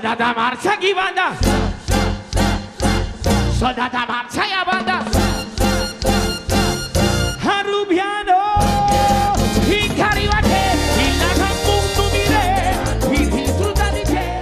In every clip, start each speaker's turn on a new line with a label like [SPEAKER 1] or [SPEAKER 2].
[SPEAKER 1] Soldata marcha aquí banda. Soldata marcha ya banda. Arrubiano y Caribate y la Campunto mire y disfruta de que.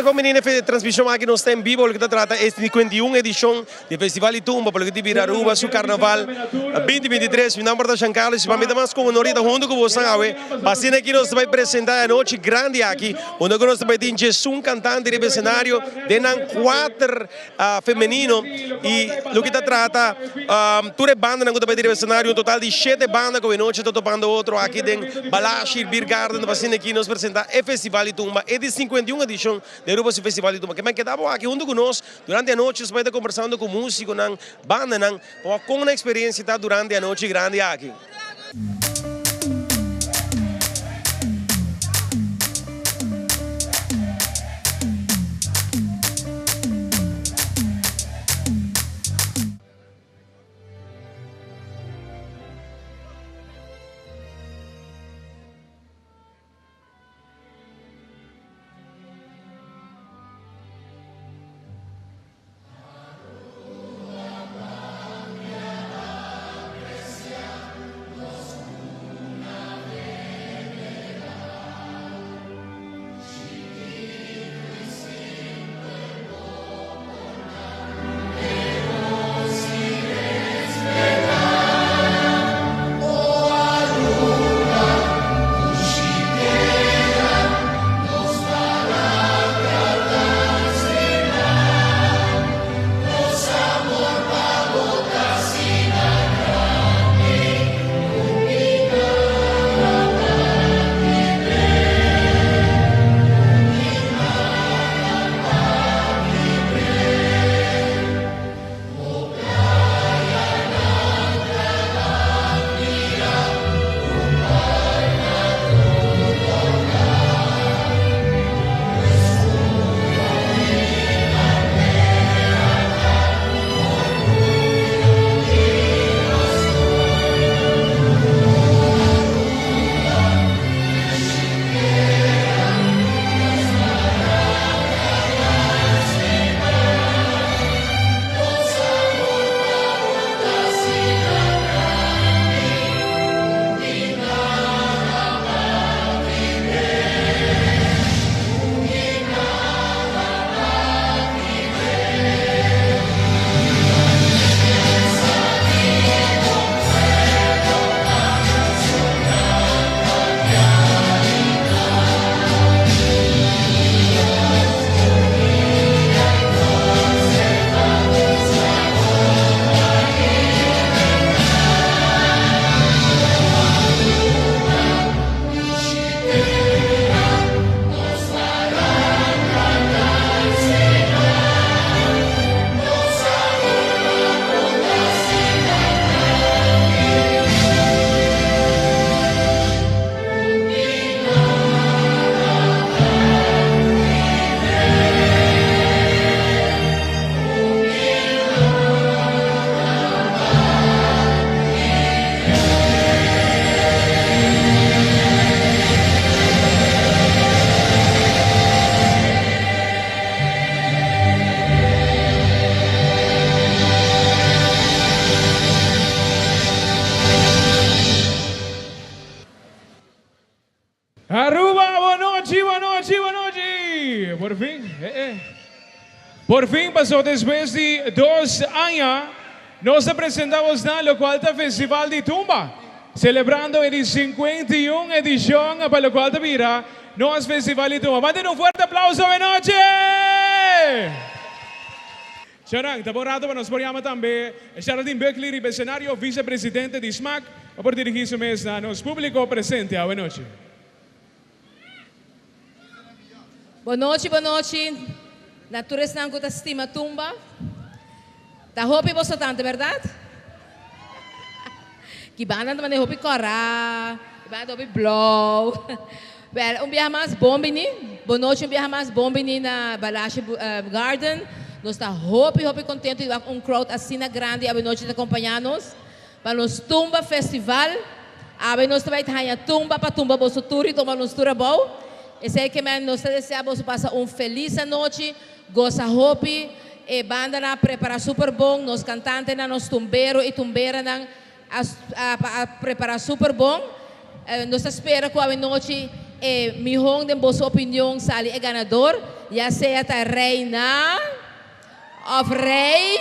[SPEAKER 2] Come in trasmissione che non sta in vivo, perché tratta è di 51 edizione del Festival di Tumba, perché ti vira Aruba su Carnaval 2023, mi nome è Giancarlo, si mette mas con onore da junto con voi sangue, passina che non sta presentare oggi grandi aqui, onde non sta in Gesù cantante di scenario, denan 4 femminino e lo che tratta tutte le bande non sta in scenario, un total di 7 bande come noi ci sto topando altro aqui den Balashi, Beer Garden, passina che non presenta il Festival di Tumba e di 51 edizione Europa sul Festival di Tumba, che mi chiedevo anche junto con noi durante la notte, sto conversando con musici, con bande, con un'esperienza durante la notte grande anche.
[SPEAKER 3] Por fin pasó después de 2 años, nos presentamos en lo cual el Festival de Tumba, celebrando el 51 edición para lo cual te mira, nos Festival de Tumba. Manden un fuerte aplauso de noche. Charang, taborado para nos podíamos también, Charaldine Beckley, el escenario vicepresidente de SMAC, para dirigirse a nos público presente. Buenas noches.
[SPEAKER 4] Boa noite, boa noite. Naturas não que estima tumba. Tá hopi você tanto, verdade? Que banda também hopi cora, que banda hopi blow. Well, dia mais bom bini. Boa noite, dia mais bom bini na Balache Garden. Nós está hopi contente de crowd assim na grande a noite de acompanhar-nos para nos tumba festival. A nós também tem tumba para tumba bosso turi, toma nos tura bom. Esse é que nós desejamos passar feliz noite, goza hopi, e banda na prepara super bom, nos cantantes na nos tumbero e tumbera na a preparar super bom. Nós espera que a noite mihong de bossa opinião sali é ganador, já seja a reina of rei.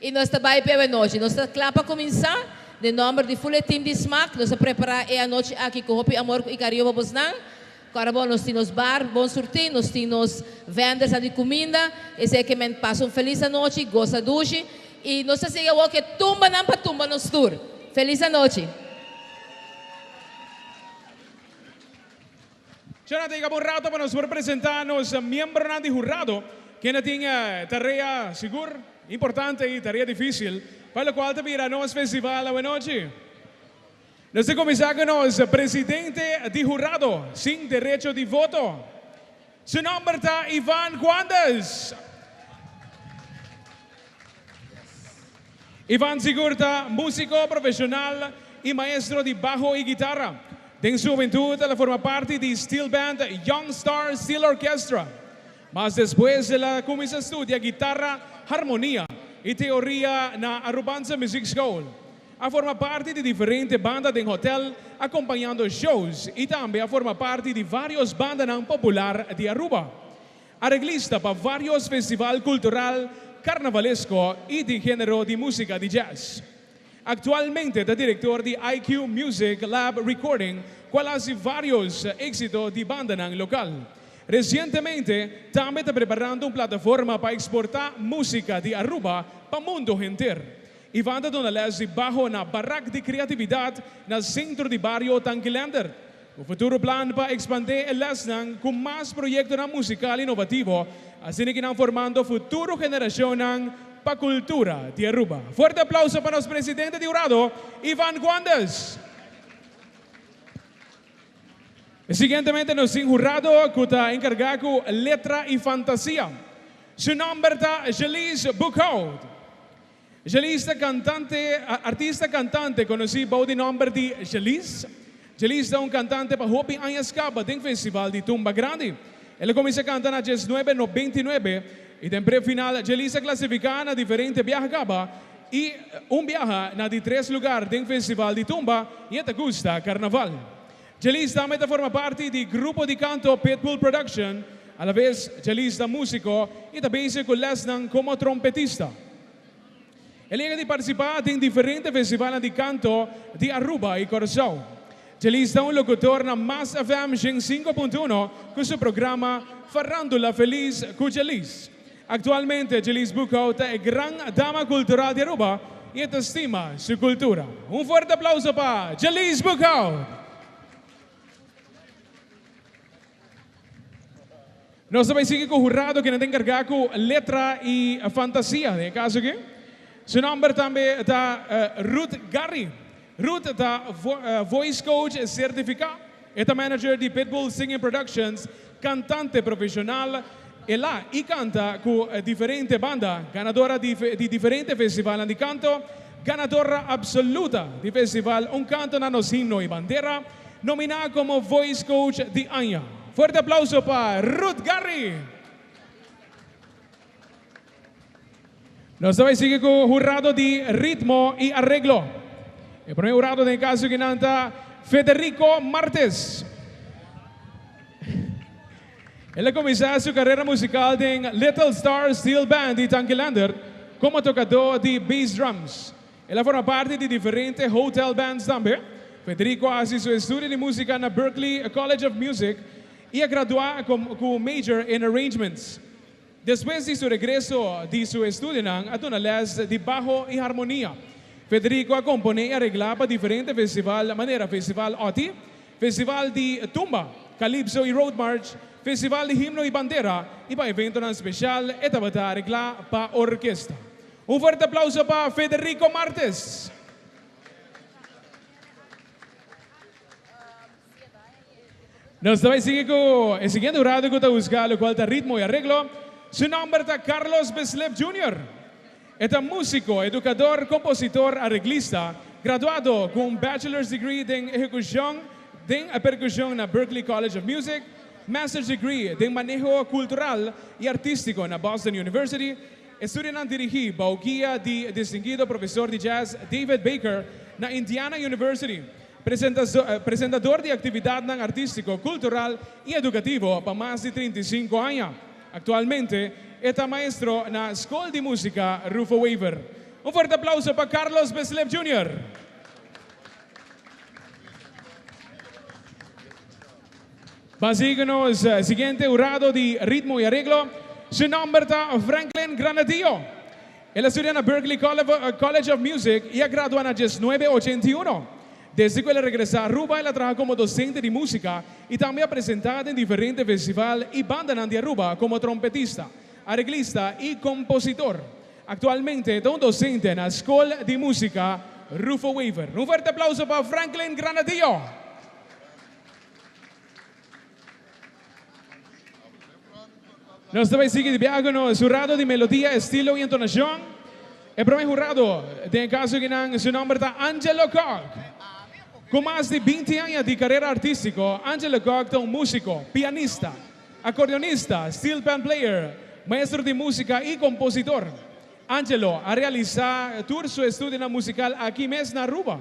[SPEAKER 4] E nós também pela noite, nós clapa começar. De nome de full team de smack, nós preparar a noite aqui com hopi amor e carinho para vocês. Agora bom, nós temos bar, bom surtir, nós temos vendas de comida. Esse é que me passa feliz noite, goza duche e nós seguimos o que tumba não para tumba nos tour. Feliz noite.
[SPEAKER 3] Já tenho um rato para nos representar nos membros de jurado que não tinha tarefa segura, importante e tarefa difícil. Para o qual também nós festival a noite. Nós começamos com o presidente de jurado, sem direito de voto. Seu nome é Ivan Guandas. Ivan Sigurta, músico profissional e maestro de bajo e guitarra. Em sua juventude, ela forma parte de Steel Band Young Star Steel Orchestra. Mas depois, ela começa a estudar guitarra, harmonia e teoria na Arubanza Music School. A forma parte de diferentes bandas em hotel, acompanhando shows e também a forma parte de várias bandas populares de Aruba. Arreglista para vários festivais cultural, carnavalesco e de gênero de música de jazz. Actualmente é diretor de IQ Music Lab Recording, qual hace vários éxitos de banda local. Recentemente, também está preparando uma plataforma para exportar música de Aruba para o mundo inteiro. E vai dar uma de bajo na barraca de criatividade no centro de barrio Tanquilander. O futuro plano para expandir el lesnang com mais projetos musical inovativo, assim que estão formando futuro geração para a cultura de Aruba. Forte aplauso para o presidente de jurado, Ivan Guandas. Siguientemente nos tem jurado que está encargado letra e fantasia. Su nome é Jelise Buchhout. Jelise artista cantante, conhecido por o nome de Jelise. Jelise é cantante para Hopi Anyascaba, tem festival de Tumba Grande. Ela começa a cantar na 1999 e tem pré-final. Jelise classificada na diferente viajes e viaje na de 3 lugares tem festival de Tumba e esta gusta carnaval. Jelise também forma parte do grupo de canto Pitbull Production. A la vez, Jelise é músico e também se conhece como trompetista. Ele é de participar em diferentes festivais de canto de Aruba e Curaçao. Jelise é locutor na Mass FM 5.1 com seu programa Farrandula Feliz com Jelise. Actualmente, Jelise Buchhout é grande dama cultural de Aruba e estima sua cultura. Forte aplauso para Jelise Buchhout. Nós também seguimos com o jurado que não tem encargado letra e fantasia. No caso que, seu nome também está Ruth Garry. Ruth está voice coach certificado. É manager de Pitbull Singing Productions, cantante profissional. Ela e canta com diferentes bandas, ganadora de diferentes festivais de canto, ganadora absoluta de festival Canto na nos himno e bandera, nominada como voice coach de año. Fuerte aplauso para Ruth Garry. Nós vamos seguir com o jurado de ritmo e arreglo. O primeiro jurado de caso que canta Federico Martes. Ele começou sua carreira musical em Little Star Steel Band de Tanquilander como tocador de bass drums. Ele forma parte de diferentes hotel bands também. Federico faz seu estudo de música na Berklee College of Music e graduou com major in arrangements. Depois de seu regresso de seu estudo, aduna les de bajo e harmonia. Federico compõe e arregla para diferentes festivais, maneira Festival OTI, Festival de Tumba, Calypso e Road March, Festival de Himno e Bandera e para evento na especial etabata regla para orquesta. Forte aplauso para Federico Martes. Nós também seguimos com o seguinte jurado que está buscando qual está ritmo e arreglo. Su nombre está Carlos Beslev Jr. É músico, educador, compositor, arreglista, graduado com bachelor's degree em ejecução de percussão na Berklee College of Music, master's degree em manejo cultural e artístico na Boston University, estudia na dirigir o guia de distinguido professor de jazz David Baker na Indiana University. Presentador de atividade artístico, cultural e educativo para mais de 35 anos. Actualmente, é maestro na Escola de Música Rufo Waver. Forte aplauso para Carlos Beslev Jr. Basíguenos siguiente jurado de ritmo y arreglo. Su nombre está Franklin Granadillo. Él estudia en Berklee College of Music y ha graduado en 1981. Desde que él regresa a Aruba, él trabaja como docente de música y también ha presentado en diferentes festivales y bandas de Aruba como trompetista, arreglista y compositor. Actualmente es un docente en la Escuela de Música Rufo Waver. Un fuerte aplauso para Franklin Granadillo. Nós também seguimos de viagem no jurado de melodia, estilo e entonação. O primeiro jurado, tem caso que seu nome está Angelo Cog. Com mais de 20 anos de carreira artística, Angelo Cog é músico, pianista, acordeonista, steel band player, maestro de música e compositor. Angelo ha realizado tour su estudio musical aquí mesmo na Aruba,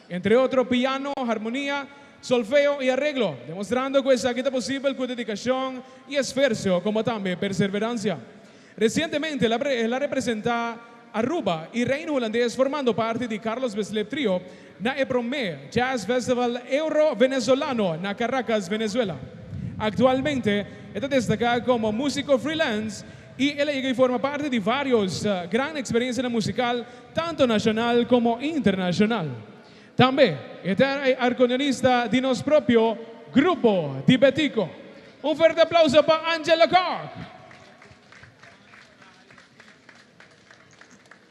[SPEAKER 3] entre outros piano, armonía, solfeo y arreglo, demostrando que esa es posible con dedicación y esfuerzo, como también perseverancia. Recientemente, la representa Aruba y Reino Holandés formando parte de Carlos Beslev Trio na EPROME Jazz Festival Euro-Venezolano na Caracas, Venezuela. Actualmente, está destacada como músico freelance y él forma parte de varios gran experiencias musical, tanto nacional como internacional. También está acordeonista de nuestro propio grupo tibetico. Un fuerte aplauso para Angelo Cog.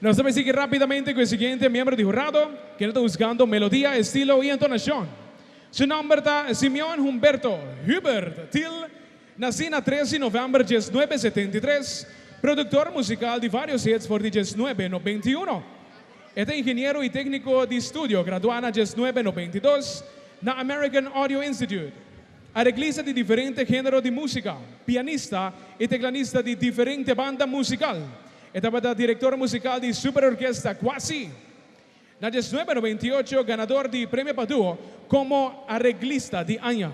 [SPEAKER 3] Nos vamos a seguir rápidamente con el siguiente miembro de jurado, que está buscando melodía, estilo y entonación. Su nombre está Simeón Humberto Hubert Till, nacido el 13 de noviembre de 1973, productor musical de varios hits por 1991. Es ingeniero y técnico de estudio, graduado en 1992 en la American Audio Institute. Arreglista de diferentes géneros de música, pianista y tecladista de diferentes bandas musicales. Etapa director musical de Super Orquesta Quasi. En 1998, ganador de Premio Padua como arreglista de año.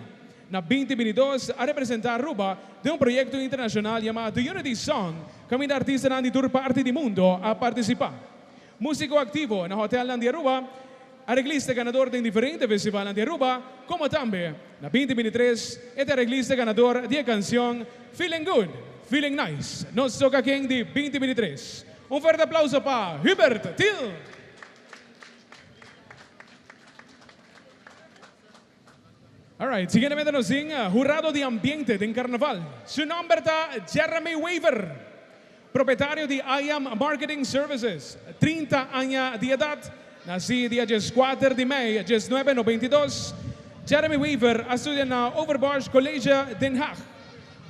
[SPEAKER 3] En 2022, ha representado a Aruba de un proyecto internacional llamado The Unity Song, que artistas de toda parte del mundo a participar. Músico activo en el Hotel de Aruba, arreglista ganador de diferentes festivales de Aruba, como también en 2023, es arreglista ganador de la canción Feeling Good, Feeling Nice. Nos toca aquí en 2023. Un fuerte aplauso para Hubert Till. Alright, siguientemente nos siguen jurado de ambiente de carnaval. Su nombre está Jeremy Waver, propietario de I Am Marketing Services, 30 años de edad, nacido dia 4 de maio de 1992. Jeremy Waver estudia na Overbosch College Den Haag.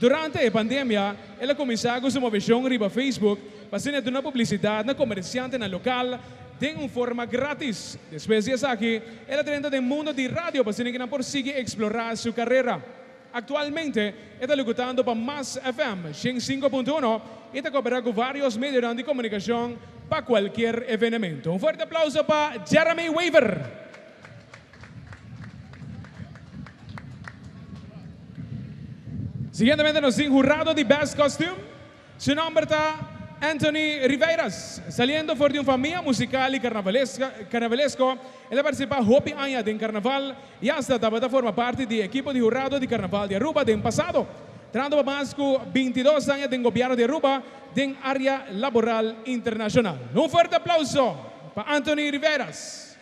[SPEAKER 3] Durante a pandemia, ela começou com sua versão riba Facebook, fazendo uma publicidade na comerciante na local, de uma forma grátis. Depois disso aqui, ela treina no mundo de rádio, para que não consiga explorar sua carreira. Actualmente, está locutando para Mas FM 105.1 e está cooperando com vários meios de comunicação para qualquer evento. Um forte aplauso para Jeremy Waver. Siguientemente nos tiene jurado de Best Costume. Su nombre está Anthony Riveiras, saliendo por de una familia musical y carnavalesco. Él participa Hopi años en carnaval y hasta forma parte del equipo de jurado de carnaval de Aruba del pasado. Trabajando más de 22 años en gobierno de Aruba en área laboral internacional. Un fuerte aplauso para Anthony Riveiras.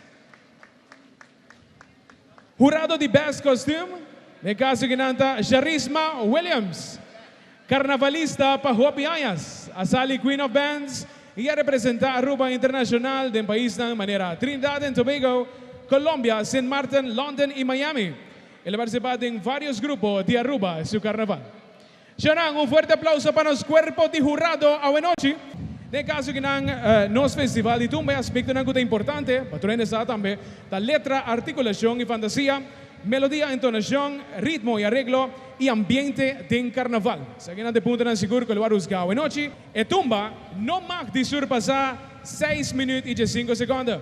[SPEAKER 3] Jurado de Best Costume. De caso ginanta Charisma Williams. Carnavalista pa Hopi Ayas. Asali Queen of Bands. Ia representa Aruba Internacional del país ng manera Trinidad and Tobago, Colombia, St. Martin, London y Miami. Ele participa en varios grupos de Aruba en su carnaval. Xanang, un fuerte aplauso para los cuerpos de jurado a noche. De caso que nos festival de tumba aspecto ng kuta importante, patrones sa tambe, la letra, articulación y fantasía, melodía, entonación, ritmo y arreglo y ambiente de carnaval. Sa ginante punto ng siguro que lo warusga a noche, e tumba no mag di surpasa 6 minutos y 5 segundos.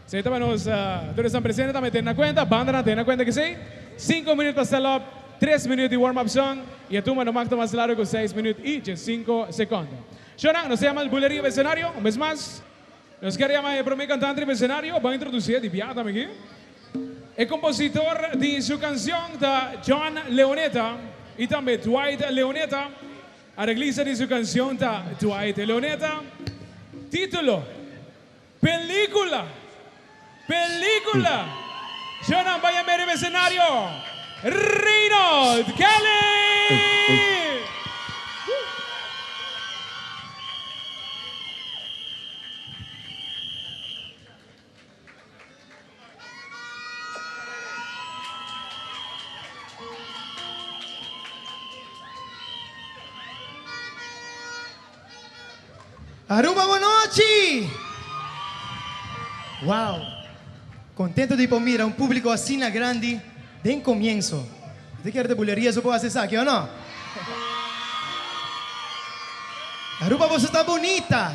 [SPEAKER 3] Sa ito ba nos, todos están presentes, también ten na cuenta, banda na ten na cuenta que sí, 5 minutos para stand-up, 3 minutos de warm-up song, y a tumba no mag más largo con 6 minutos y 5 segundos. Xanang, nos llama el bulería del escenario, un vez más. Nos quer llamar el primer cantante del escenario, va a introducir, de piada aquí. El compositor de su canción de John Leoneta y también Dwight Leoneta. Arreglista de su canción de Dwight Leoneta. Título, Película. Película. Xanang, vaya a ver el escenario. Reynold Kelly.
[SPEAKER 5] Aruba, boa noite! Wow! Contento de ir a un público así na grande de comienzo. ¿Usted quiere de bulería? ¿Eso puede hacer aquí o no? Aruba, você está bonita,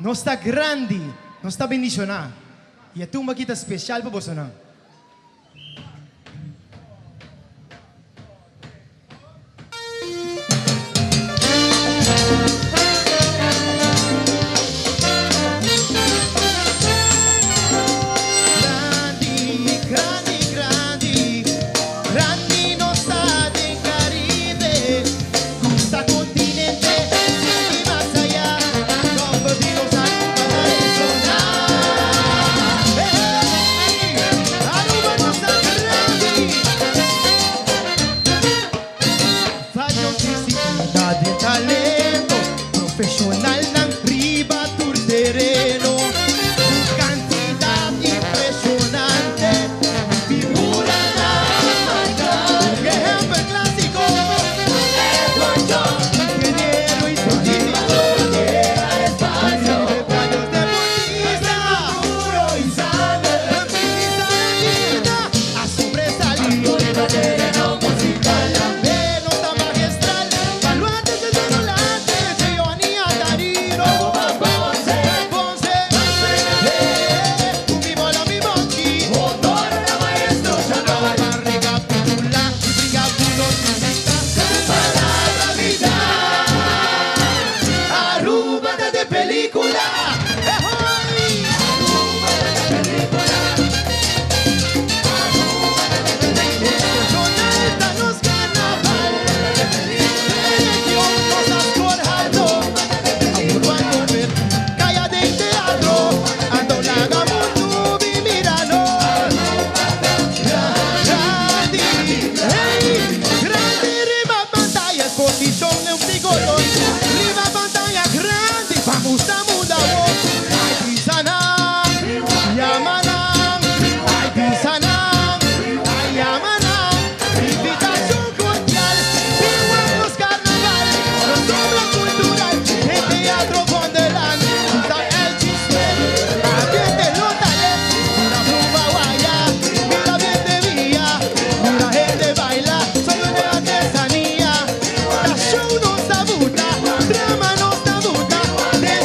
[SPEAKER 5] não está grande, não está bendicionada. E a tumba aqui está especial para você, não?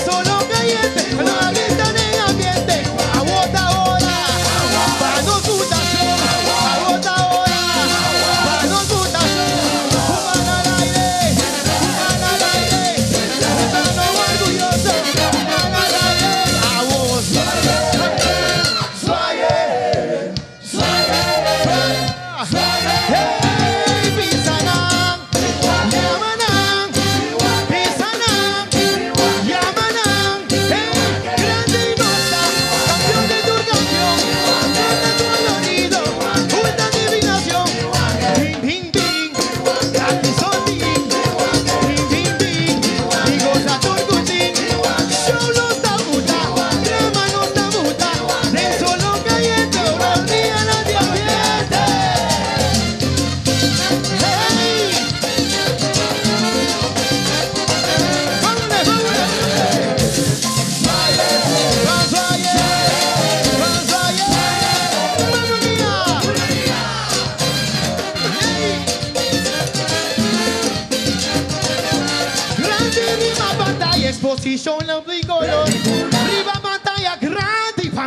[SPEAKER 5] Solo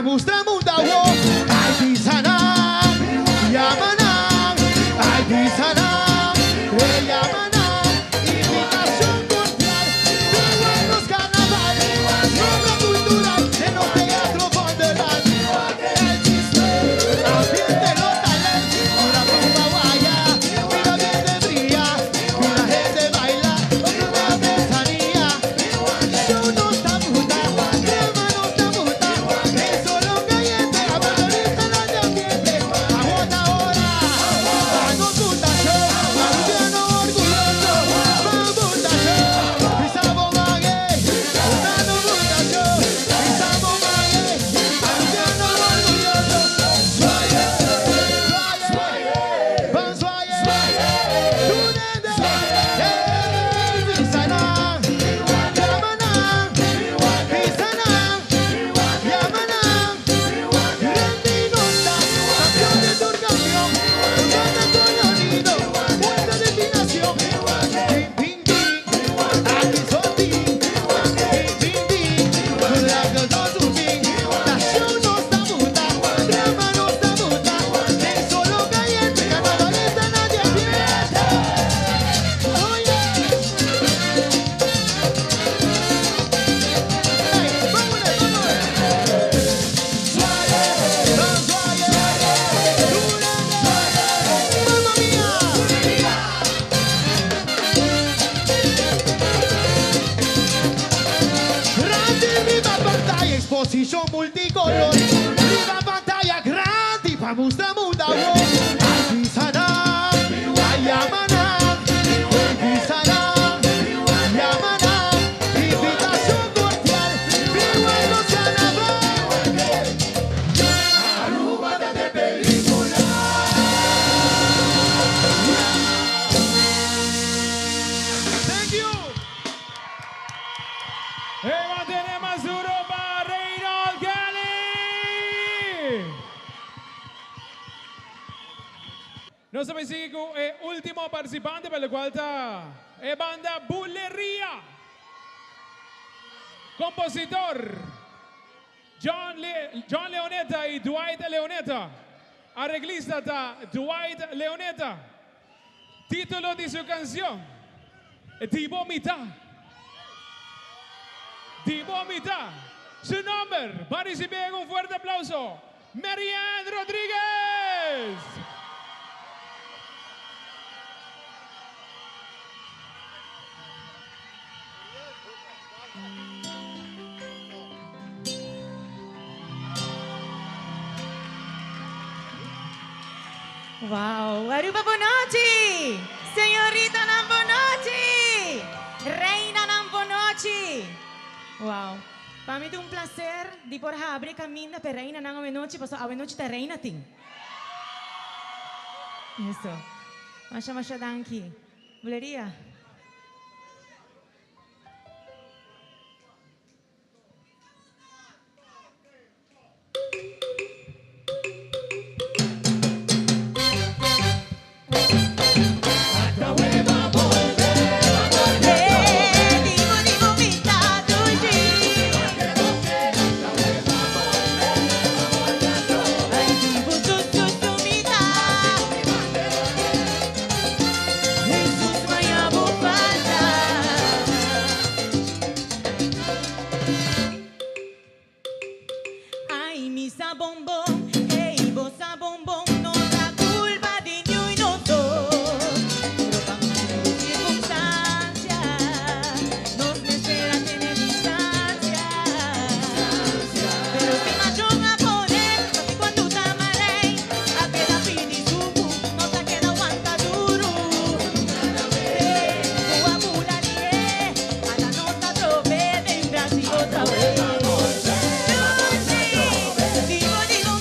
[SPEAKER 5] vamos tramuta wo. Ay pisana, llamanan, ay pisana, le llamanan. Invitación cordial, de buenos carnavales, nuestra cultural, de los teatros Wonderland. El chisme, ambiente los talentos, una bomba guaya, mira bien de brilla, y la gente baila, una artesanía. Show no está puta, crema no está puta, es solo caliente, la bolonita no te ambiente. Aguanta ahora, vamos puta show, Marubiano orgulloso, vamos puta show, pisamos mague, Marubiano puta show, pisamos mague, Marubiano orgulloso. Suaye, suaye, van suaye, tunende, pisana, llamanan, pisana, llamanan, Rendinosa, campeón de Turcampeón, Uganda colorido, vuelta de destinación, ping, ping, ping, aquí son ping, ping, ping, ping, con dos un ping, la show no está muta, drama no está muta, es solo caliente, carnavalista nadie pierde. Oye, exposición multicolor, viva pantalla grande, vamos a muda, ay pisana, ay llamaná, pisana, llamaná, invitación cordial, viva los carnavales. Arrúbate de película. Thank you.
[SPEAKER 3] Mantenemos duro para Reynold Kelly. Nos sigue con el último participante per la quale è banda Bulleria. Compositor John Leonetta y Dwight Leonetta. Arreglista Dwight Leonetta. Título de su canción Di Vomità. Di Vomità. Su nombre, para recibir un fuerte aplauso, Marianne Rodríguez.
[SPEAKER 6] Wow, Aruba Bonoci, Señorita Nambonoci, Reina Nambonoci. Wow, para mí es un placer de por abrir camino para Reina Nambonoci, porque Nambonoci está reina ting. Eso, masha danki, Bulleria. Digo,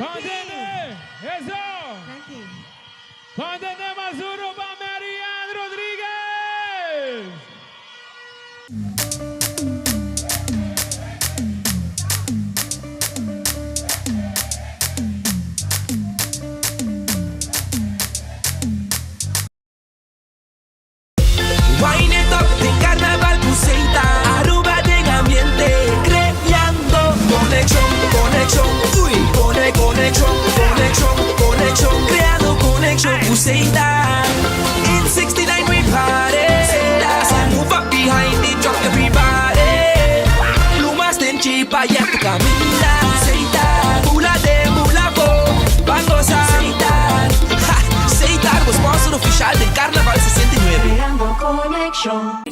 [SPEAKER 3] Pandene! Eso!
[SPEAKER 6] Tranqui.
[SPEAKER 3] Pandene Mazuro para Marian Rodríguez!
[SPEAKER 7] Wine it up, de carnaval Buceita, Aruba de ambiente, creando conexión, conexión, uy, conexión, conexión, conexión, creando conexión Buceita. In 69 we party, so move up behind it, drop everybody. Plumas ten chipa, ya tu camina, Buceita, mula de mulavo, van gozar, Buceita, Buceita, sponsor oficial del Carnaval 69.
[SPEAKER 8] Creando conexión.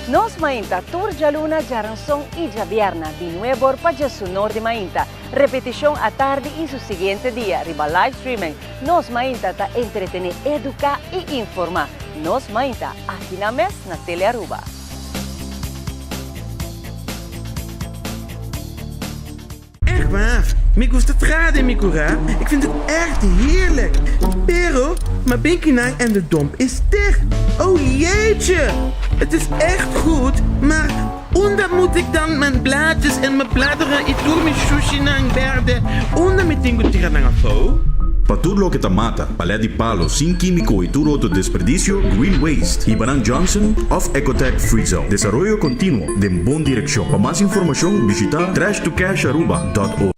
[SPEAKER 9] Nos Mainta, Turja Luna, Jaranzón y Javierna, de nuevo para su norte Mainta. Repetición a tarde y su siguiente día, riba live streaming. Nos Mainta ta entretener, educar y informar. Nos Mainta, aquí na mes na Tele Aruba.
[SPEAKER 10] Echt waar, me gusta trade, mi cura. Ik vind het echt heerlijk. Pero, mijn binkinang en de domp is dicht. Oh jeetje, het is echt goed, maar onder moet ik dan mijn blaadjes en mijn bladeren itur mi sushi nang verde. Onder mi tengo tirar nang afo.
[SPEAKER 11] Para todo lo que te mata, palé de palo sin químico y todo otro desperdicio, Green Waste. Ibaran Johnson of Ecotech Free Zone. Desarrollo continuo de buena dirección. Para más información, visita trashtocasharuba.org.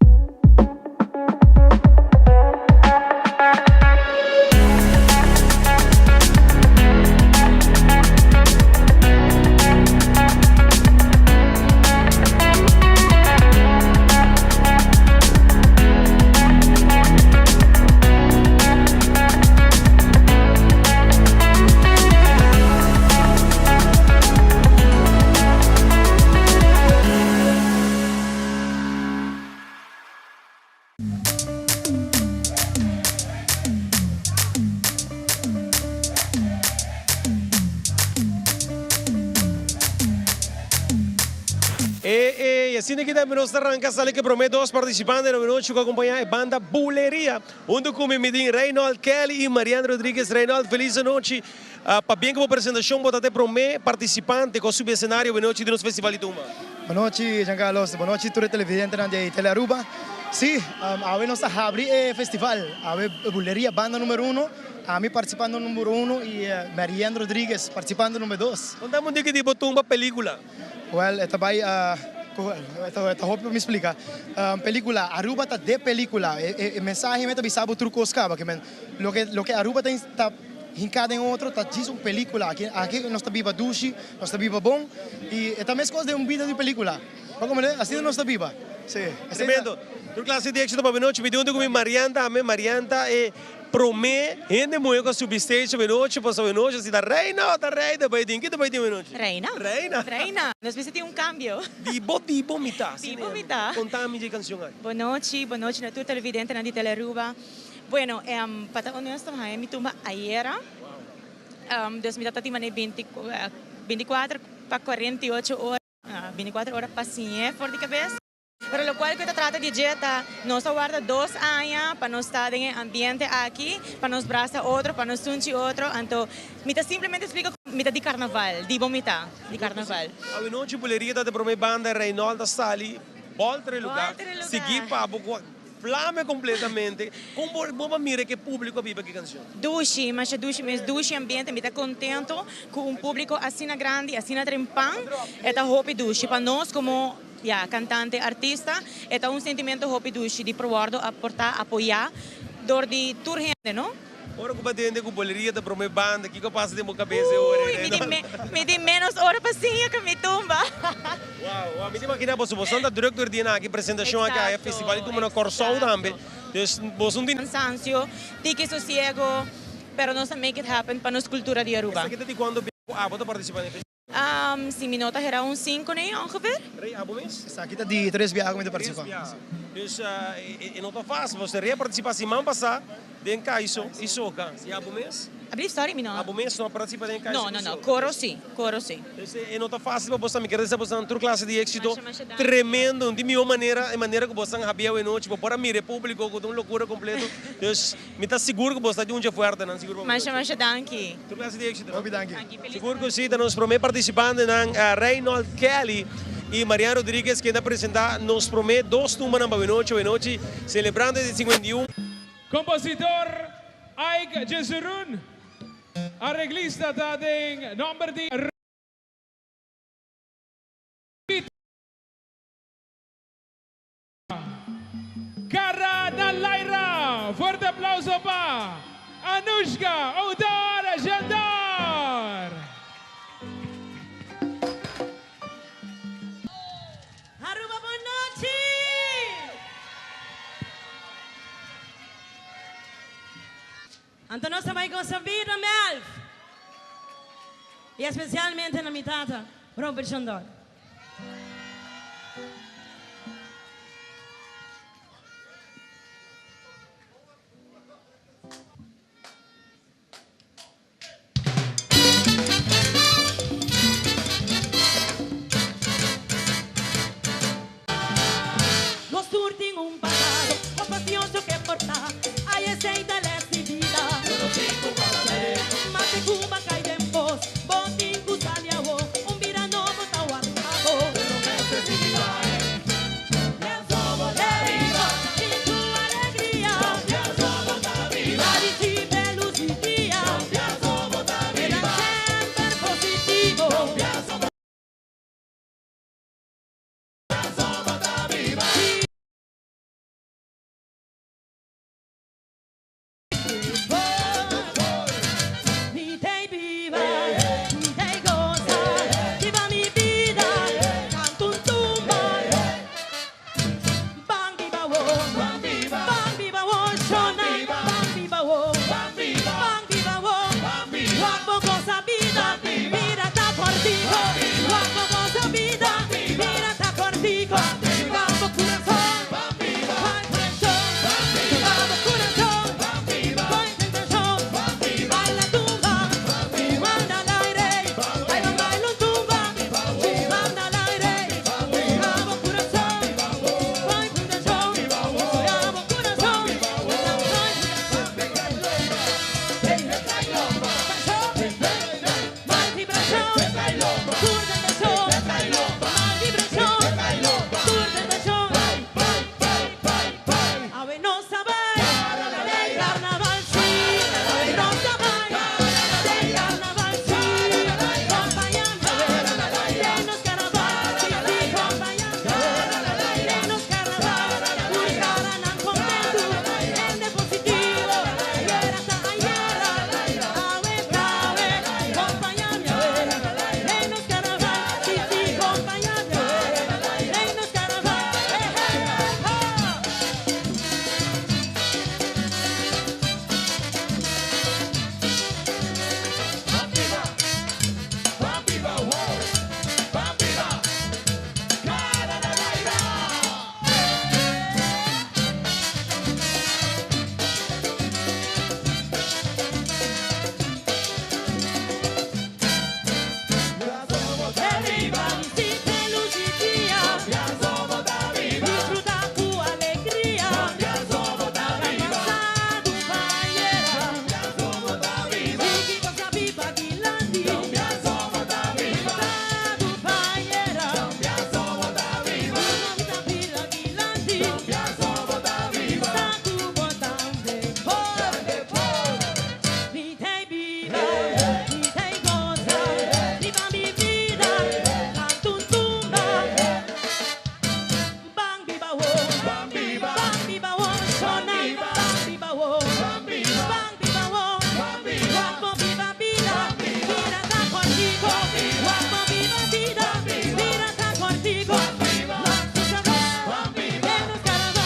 [SPEAKER 2] E assim que também nós arrancamos ali que promete dois participantes no noite que acompanhar a banda Buleria, onde como me diz Reinaldo Kelly e Mariana Rodrigues. Reinaldo, feliz noite. Para bem como apresentação, vou até prometer participante com o subcenário no noite do nosso festival de Tumba.
[SPEAKER 5] Boa noite, Jean Carlos. Boa noite, todo televidente de Tele Aruba. Sí, hoy nos abrí el festival, Bulería, banda número 1, a mí participando número 1 y Mariana Rodríguez participando número 2.
[SPEAKER 2] Contamos um dia que tipo Tumba película.
[SPEAKER 5] Well, esta vai, esta roupa me explica. Película, Aruba está de película. El mensaje me está avisando truco oscaba, que lo que Aruba está hincado en otro, está dice una película. Aquí no está viva dushi, no está viva bon, y esta es cosa de un video de película. ¿Cómo le? Así no está viva. Sí.
[SPEAKER 2] Tremendo. Tu classe de éxito para a noite, me deu com Mariana, promete, gente muito com a substage a noite, passou a noite, assim, da reina, vai ter, que vai ter a noite?
[SPEAKER 6] Reina. Reina. Nós precisamos um cambio.
[SPEAKER 2] Dibo, mitad.
[SPEAKER 6] Dibo, mitad.
[SPEAKER 2] Contame de canção aí.
[SPEAKER 6] Boa noite na tua televidente na de Tele Aruba. Bueno, para ser honesto, me tumba ayer. Deus me dá 24 para 48 horas. 24 horas passinha por de cabeça. Pero lo cual que te trata de dieta, nos aguarda 2 años para nos estar en el ambiente aquí, para nos braza otro, para nos sunchi otro. Entonces, me simplemente explico mitad de carnaval, digo mitad de carnaval.
[SPEAKER 2] A noite Buleria da promete banda Reinaldo está ali, volta lugar, seguir para flame completamente. Como vamos mirar que público vive que canção?
[SPEAKER 6] Dushi, mas dushi ambiente, me está contento com um público assim grande, assim trempan, é a hope dushi para nós como cantante, artista, é um sentimento hope dushi de provardo aportar, apoiar, dor de tour gente, não?
[SPEAKER 2] Ora que batende com Buleria da promete banda, que passa de minha cabeça agora?
[SPEAKER 6] Me di menos hora passinha que me tumba.
[SPEAKER 2] Uau, me imagina você é diretor de aqui apresentação aqui a festival de Tumba no Corsol também. Então, você não tem
[SPEAKER 6] cansancio, tique sossego, pero nós make it happen para nossa cultura de Aruba.
[SPEAKER 2] Essa aqui de quando vou participar
[SPEAKER 6] Si mijn nota era un 5, nee, ongeveer.
[SPEAKER 2] 3 abomes?
[SPEAKER 5] Sa kita di 3 biyahe kami de participar.
[SPEAKER 2] Dus in outra fase, você reparticipa semana passada, den Kaiso e Soca. E abomes?
[SPEAKER 6] Alsjeblieft, sorry, mijn nota.
[SPEAKER 2] Abomes não participa den Kaiso.
[SPEAKER 6] No, coro sim, coro sim.
[SPEAKER 2] Dus in outra fase, você me quer dizer, você uma classe de êxito
[SPEAKER 6] Masha,
[SPEAKER 2] tremendo, de minha maneira que você rabia e noite, para mim, público, com uma loucura completa. Dus, me está seguro que você está de um dia forte, não seguro?
[SPEAKER 6] Masha, dankie.
[SPEAKER 2] Tu classe de êxito.
[SPEAKER 5] Dankie.
[SPEAKER 2] Seguro que sim, nos promete participando na Reynold Kelly e Mariano Rodrigues que ainda apresentar, nos promete 2 tumbas na noite, celebrando de 51.
[SPEAKER 3] Compositor Ike Jesurun. Arreglista tading number di Cara Nalaira. Fuerte aplauso pa Anushka Odar Jandar.
[SPEAKER 6] Aruba, boa noite!
[SPEAKER 12] Então nós também gostamos de Melf. E especialmente na minha tata, Robert Jandar.
[SPEAKER 13] Nós surtim passado, compassioso que portar, aí aceita essa vida. Mate Cuba cai de pos, botinho saliao, vira novo tá guardado. Viva, e tua alegria, Parigi, belos e dias, era sempre positivo. Mi dei viva, mi dei goza, viva mi vida, canto un tumba. Bang viva wo, bang viva wo, shona, bang viva wo, bang viva wo, guapo cosa vida, mira ta portico, guapo cosa vida, mira ta portico, guapo corazón, guapo corazón, guapo corazón, baila tumba, manda al aire, baila un tumba, manda al aire, guapo corazón, guapo corazón, mal vibración, sur del tesoro, mal vibración, sur del tesoro. Ave no sabe del carnaval sí, ave no sabe del carnaval sí, acompañando de los carnaval, sí, acompañando de los carnaval, buscarán contento, en de positivo, ayer hasta ayer, ave, acompañando de los carnaval, sí, acompañando de los carnaval. Arriba, visite luz y día, disfruta tu alegría, avanzado fallera, Vicky cosa viva Gilandi, avanzado fallera, una vida Gilandi, sta tu botande, mi dei viva, mi dei goza, viva mi vida, canto un tumba, bang viva wo, shona, bang viva wo, guapo viva vida, mira ta contigo, guapo viva vida, mira ta contigo, la cosa de los carnavales.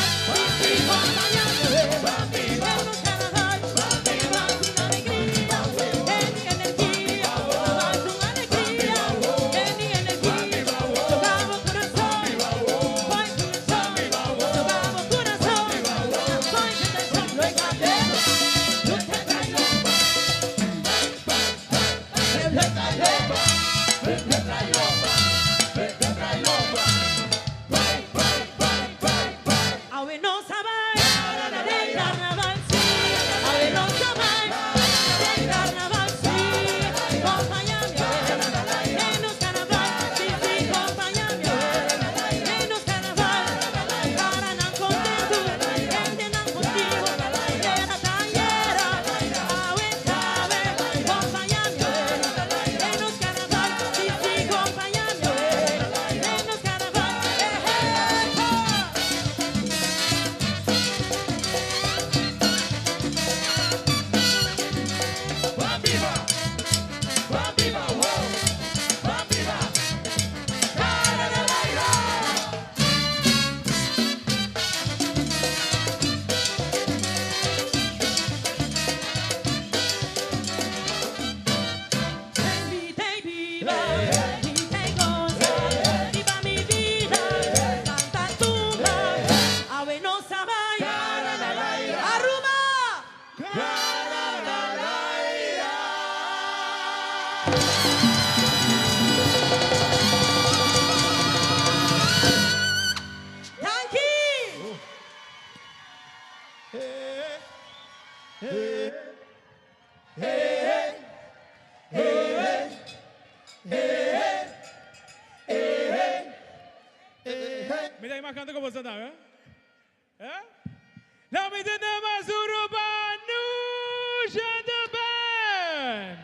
[SPEAKER 3] La me tenemos Uruba Nusha the Band.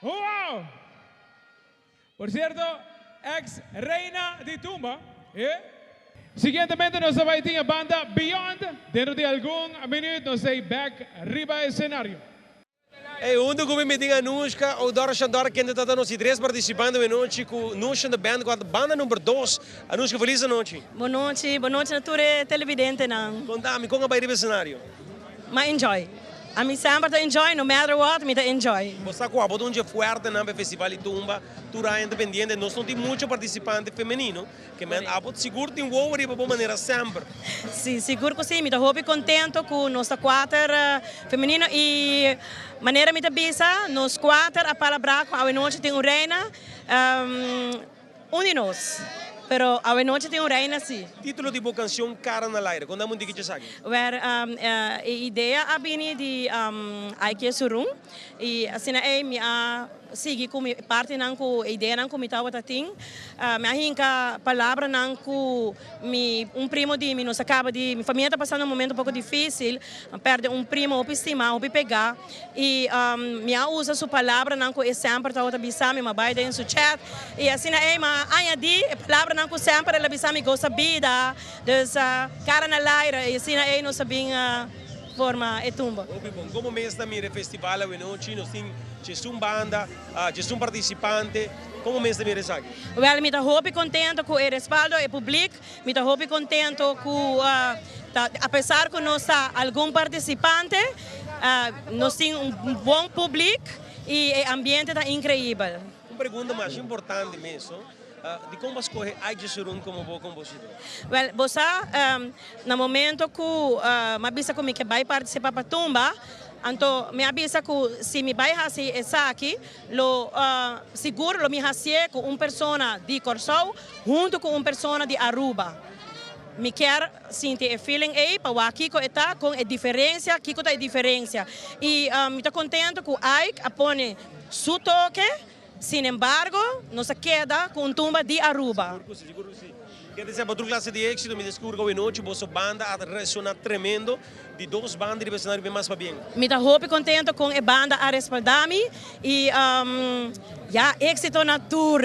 [SPEAKER 3] Wow. Por cierto, ex reina de tumba. Siguientemente nos va a a banda Beyond. Dentro de algún minuto nos vai back arriba do escenario.
[SPEAKER 2] Onde come me diga Anushka, o Dora Xandora que ainda está nos 3 participando em noite com Nusha da band, com a banda número 2. Anushka, feliz noite.
[SPEAKER 12] Boa noite nature televidente não.
[SPEAKER 2] Conta-me, como vai ir o cenário?
[SPEAKER 12] Mas enjoy. A mim sempre enjoy, no matter what, me enjoy.
[SPEAKER 2] Você com a boa um dia forte na festival de tumba, tura independente, nós não temos muito participante feminino, que me abo seguro tem over de boa maneira sempre.
[SPEAKER 12] Sim, seguro que sim, me estou muito contente com nossa quatro feminino e maneira me bisa, nós quatro a palavra com a noite tem reina, de nós. Pero a noite tem reina sim.
[SPEAKER 2] Título de boa canção Cara na Laira, quando a mundo que te sabe?
[SPEAKER 12] A ideia a bini de Aike Surung e assim é minha sigi com parte não com ideia não com me tava tating minha hinca palavra não com primo de mim nos acaba de minha família está passando um momento um pouco difícil perde primo ou estimar ou pegar e minha usa sua palavra não com sempre tá outra bisami mas vai em seu chat e assim é mas añadi palavra não com sempre ela bisami gosta vida dessa cara na laira e assim é não sabia forma e tumba.
[SPEAKER 2] Como mês da mire festival a noite nós tem banda, participante. Como mês da mire sabe?
[SPEAKER 12] Well, me estou muito contente com o respaldo do público, me estou muito contente com apesar que nós algum participante, nós temos bom público e o ambiente está incrível.
[SPEAKER 2] Uma pergunta mais importante mesmo. De como você escolhe Aike Surung como bom compositor?
[SPEAKER 12] Well, você, no momento que me avisa que vai participar para tumba, então me avisa que se me vai fazer isso aqui, seguro me fazer com uma pessoa de Corsou junto com uma pessoa de Aruba. Me quer sentir o feeling aí para aqui que está com a diferença, aqui que está a diferença. E me estou contente que o Aike põe seu toque. Sin embargo, não se queda com tumba de Aruba.
[SPEAKER 2] Seguro que sim. Quer dizer, para outra classe de êxito, me descubro que hoje noite a banda a reacionar tremendo de 2 bandas de cenário bem mais para bem.
[SPEAKER 12] Me estou muito contente com a banda a respaldar-me e êxito na tour,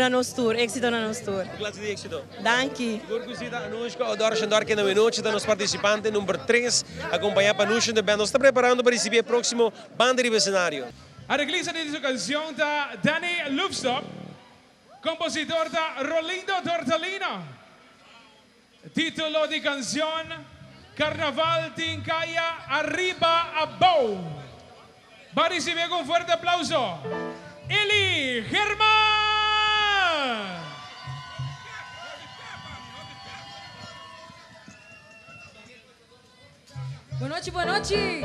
[SPEAKER 12] êxito na nosso tour.
[SPEAKER 2] Classe de êxito.
[SPEAKER 12] Danke.
[SPEAKER 2] Seguro que sim, Anushka, o Dora Xandora que na noite está nos participantes número 3, acompanhar para Nusha da band. Nós estamos preparando para receber o próximo banda de cenário.
[SPEAKER 3] A reglista de sua canção da Danny Lufstop, compositor da Rolindo Tortolino. Título de canción, Carnaval Tincaya Arriba a Bow. Va a recibir con fuerte aplauso, Eli Germán.
[SPEAKER 4] Boa noite, boa noite.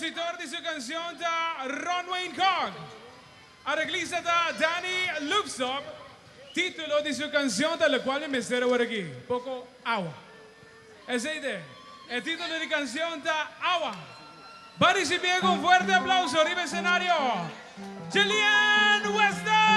[SPEAKER 3] compositor de su canción da Ron Wayne Cobb. Arreglista da Danny Lupsop. Título de su canción da la cual me será por aquí. Poco agua. Esa idea. El título de la canción da Agua. Va a recibir un fuerte aplauso arriba del escenario. Jillian Wester.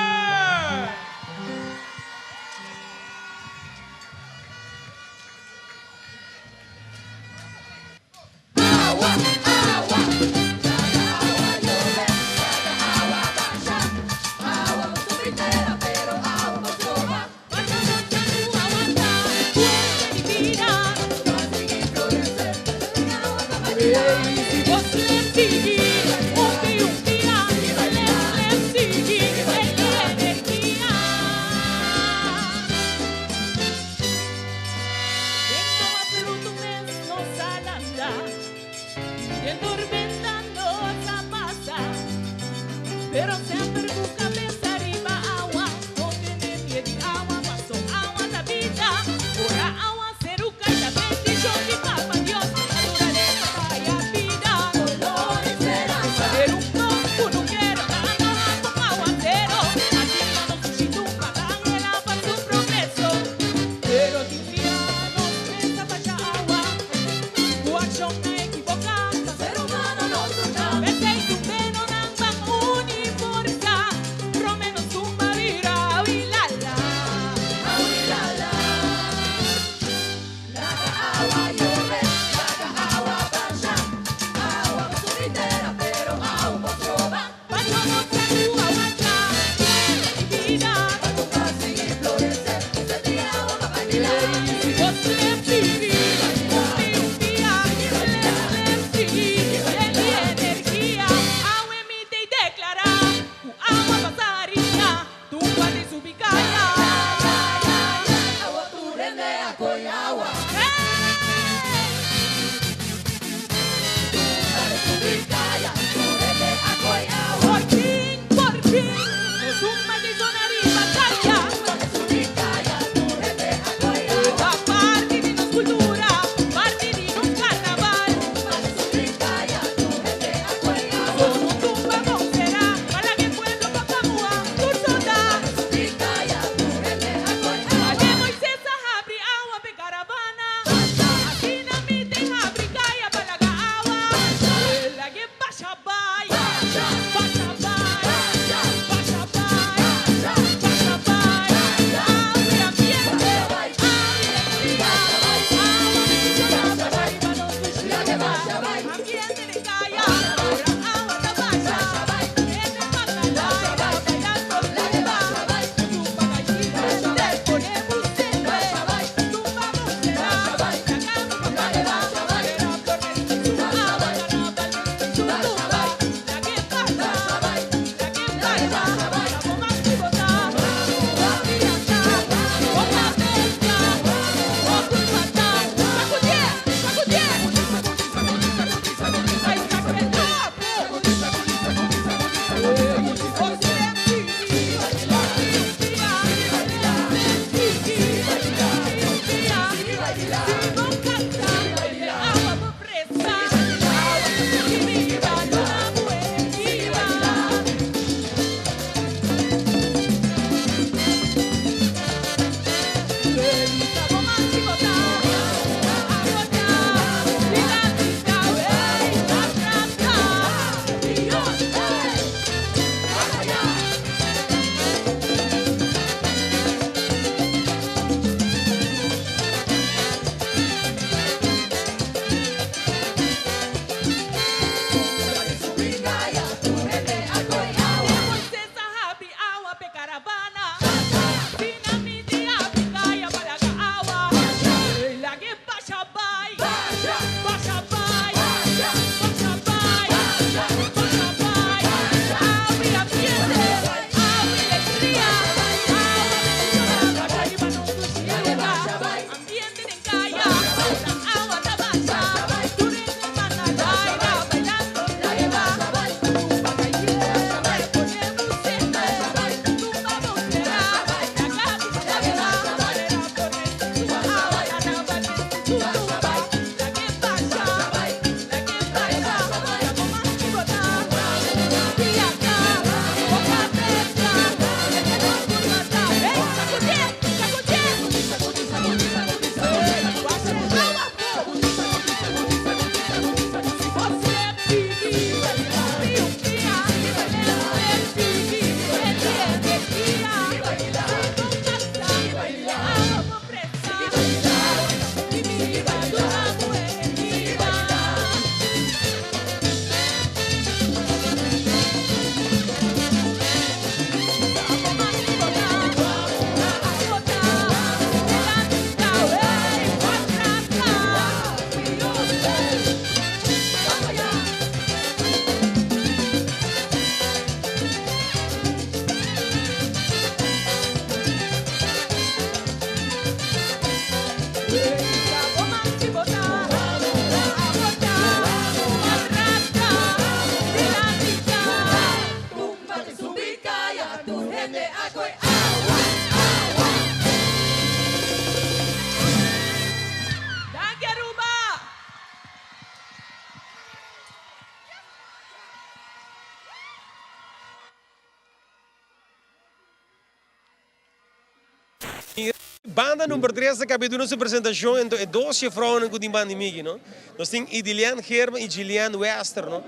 [SPEAKER 13] Pero sempre busca pensar arriba agua, no tener miedo de agua, pasó agua la vida, ora agua ceruca y la bendición de papá Dios, naturaleza vaya vida, color esperanza, ver un poco no quiero, nada con aguacero, así no nos chitumba, dan el agua su progreso, pero de día no piensa para agua, guacho me equivoca, ser humano no toca, vete y tu peno nada.
[SPEAKER 2] Banda número 3 acabei de nossa apresentação, então é 12 chefrões que tem banda amiga, não? Nós temos Idilian Herman e Gillian Wester, não?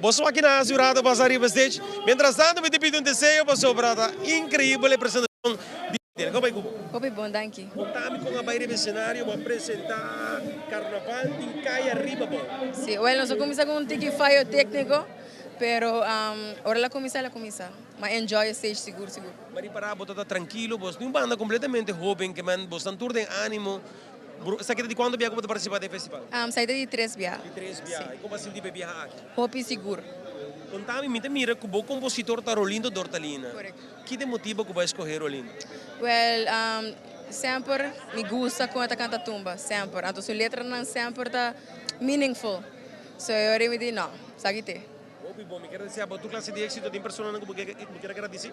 [SPEAKER 2] Você aqui na Azurada passar aí stage. Mientras tanto, me pedi desejo para sobrada incrível apresentação de como é que
[SPEAKER 14] Hope bom, danke.
[SPEAKER 2] Contame com a baile do cenário para apresentar Carnaval em Caia Riba, bom.
[SPEAKER 14] Sí, bueno, nosotros comenzamos con un tiki fallo técnico, pero ahora la comienza. Mas enjoy stage seguro.
[SPEAKER 2] Mas para botar tranquilo, você não banda completamente jovem que man, você não tem ânimo. Sabe de quando viaja para participar do festival?
[SPEAKER 14] Saída de 3 viajes.
[SPEAKER 2] De 3 viajes. E como assim de viajar aqui?
[SPEAKER 14] Hope seguro.
[SPEAKER 2] Contame, mira que o compositor está Rolindo Dortalina.
[SPEAKER 14] Correcto.
[SPEAKER 2] Que de motivo que vai escolher Rolindo?
[SPEAKER 14] Well, sempre me gusta quando canta tumba, sempre. Então, sua letra não sempre tá meaningful. So, eu me digo, não, sabe que
[SPEAKER 2] Bom, me quero dizer, a tua classe de êxito tem pessoas que me quero agradecer?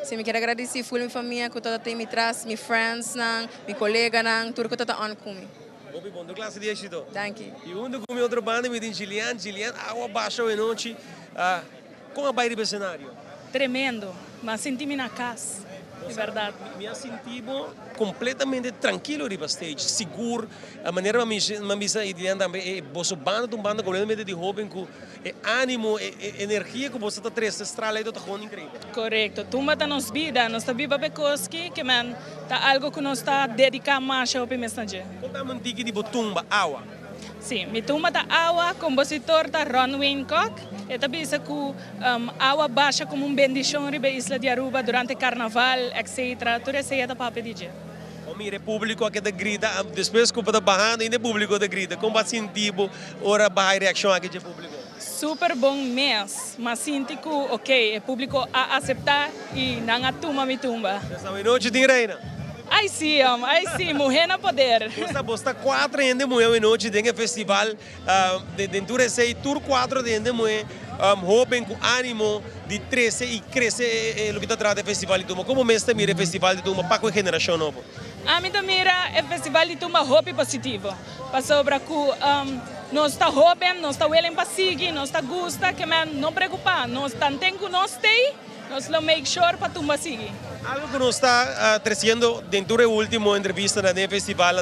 [SPEAKER 14] Sim, me quero agradecer full minha família que toda tem me traz, meus friends, meus colegas, tudo que toda on comigo.
[SPEAKER 2] Bom, tua classe de êxito.
[SPEAKER 14] Thank you.
[SPEAKER 2] E um com outra banda me diz Gillian, água baixa hoje noite, com a baile do cenário.
[SPEAKER 12] Tremendo, mas senti-me na casa, de verdade.
[SPEAKER 2] Me senti completamente tranquilo riba stage, seguro. A maneira como me Gillian também, você banda completamente de jovem com ânimo, energia que você está trazendo, estrela e tudo é incrível.
[SPEAKER 12] Correto. Tumba está nos vida, nós está viva becoski, que man, tá algo que nós está dedicado mais ao mensagem.
[SPEAKER 2] Contame um tique de tumba, água.
[SPEAKER 12] Sim, mi tumba tá água, compositor tá Ron Wincock. E também isso que água baixa como uma bendição riba Isla de Aruba durante carnaval, etc. Tudo isso é da papo de
[SPEAKER 2] Mire, público aqui da grita, depois que está barrando, ainda público da grita. Como vai sentir ora a reação aqui do público?
[SPEAKER 12] Super bom mês, mas sinto que, ok, o público a aceitar e não a mi tumba.
[SPEAKER 2] Essa noite tem reina.
[SPEAKER 12] Ai sim, mulher no poder.
[SPEAKER 2] Você 4 ainda mulher noite tem festival, dentro desse tour 4 ainda mulher, jovem com ânimo de crescer e crescer o que está atrás do festival de Tumba. Como mestre mira o festival de Tumba para a geração nova?
[SPEAKER 12] A mim mira o festival de Tumba hope positivo. Para sobre que nós está jovem, nós está willing para seguir, nós está gusta, que não preocupa, nós temos nós tem, nós lo make sure para Tumba seguir.
[SPEAKER 2] Algo que nós está trazendo dentro da última entrevista no festival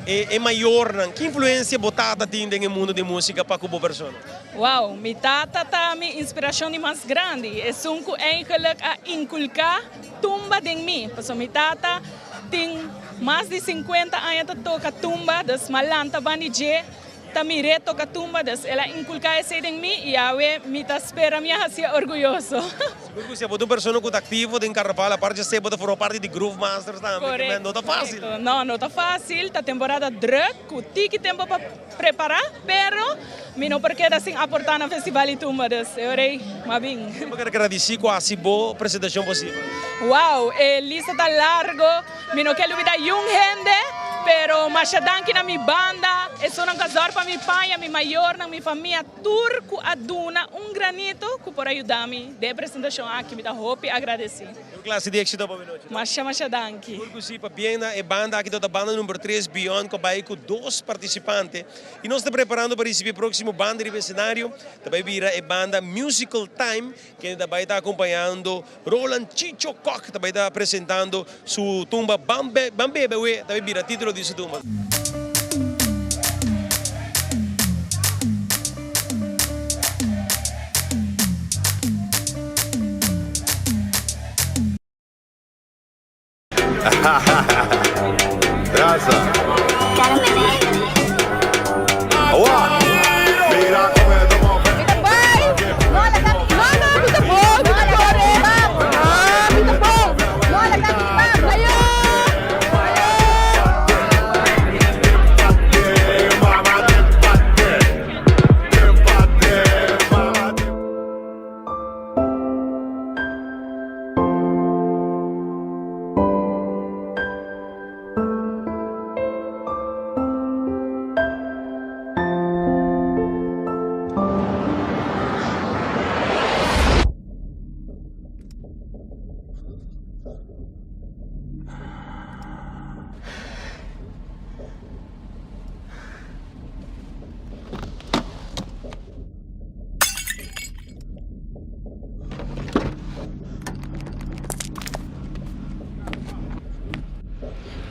[SPEAKER 2] é maior, que influência botada tem no mundo da música para a pessoa?
[SPEAKER 12] Uau, minha tata tá minha inspiração mais grande. É sunco eigenlijk a inculcar tumba em mim. Porque minha tata tem mais de 50 anos que toca tumba, das malanta banije, tamire toca tumba, das ela inculcar esse em mim e a me tá espera me assim orgulhoso.
[SPEAKER 2] Seguro que se você é uma pessoa que está ativa em carnaval, a parte de ser você formar parte de Groove Masters também, não está fácil.
[SPEAKER 12] Não está fácil, tá temporada druk, tique tempo para preparar, pero me não porque assim aportar no festival de tumba, das eu rei, mas bem.
[SPEAKER 2] Eu quero agradecer quase boa apresentação possível.
[SPEAKER 12] Uau, a lista tá largo, me não quero olvidar young gente. Pero masyadang na mi banda, eso nang casar pa mi pai, mi maior, nang mi família, turco aduna granito que por ajudar-me de apresentação aqui, me dá hope e agradecer.
[SPEAKER 2] Classe de êxito para a noite.
[SPEAKER 12] Masyadang.
[SPEAKER 2] Turco sim, para bem, é banda aqui da banda número 3, Beyond, que vai com 2 participantes. E nós estamos preparando para receber o próximo banda de cenário. Também vira a banda Musical Time, que também está acompanhando Roland Chicho Koch, também está apresentando sua tumba Bambe, também vira título de sua tumba.
[SPEAKER 15] Raza. Agua. Mira cómo me tomo.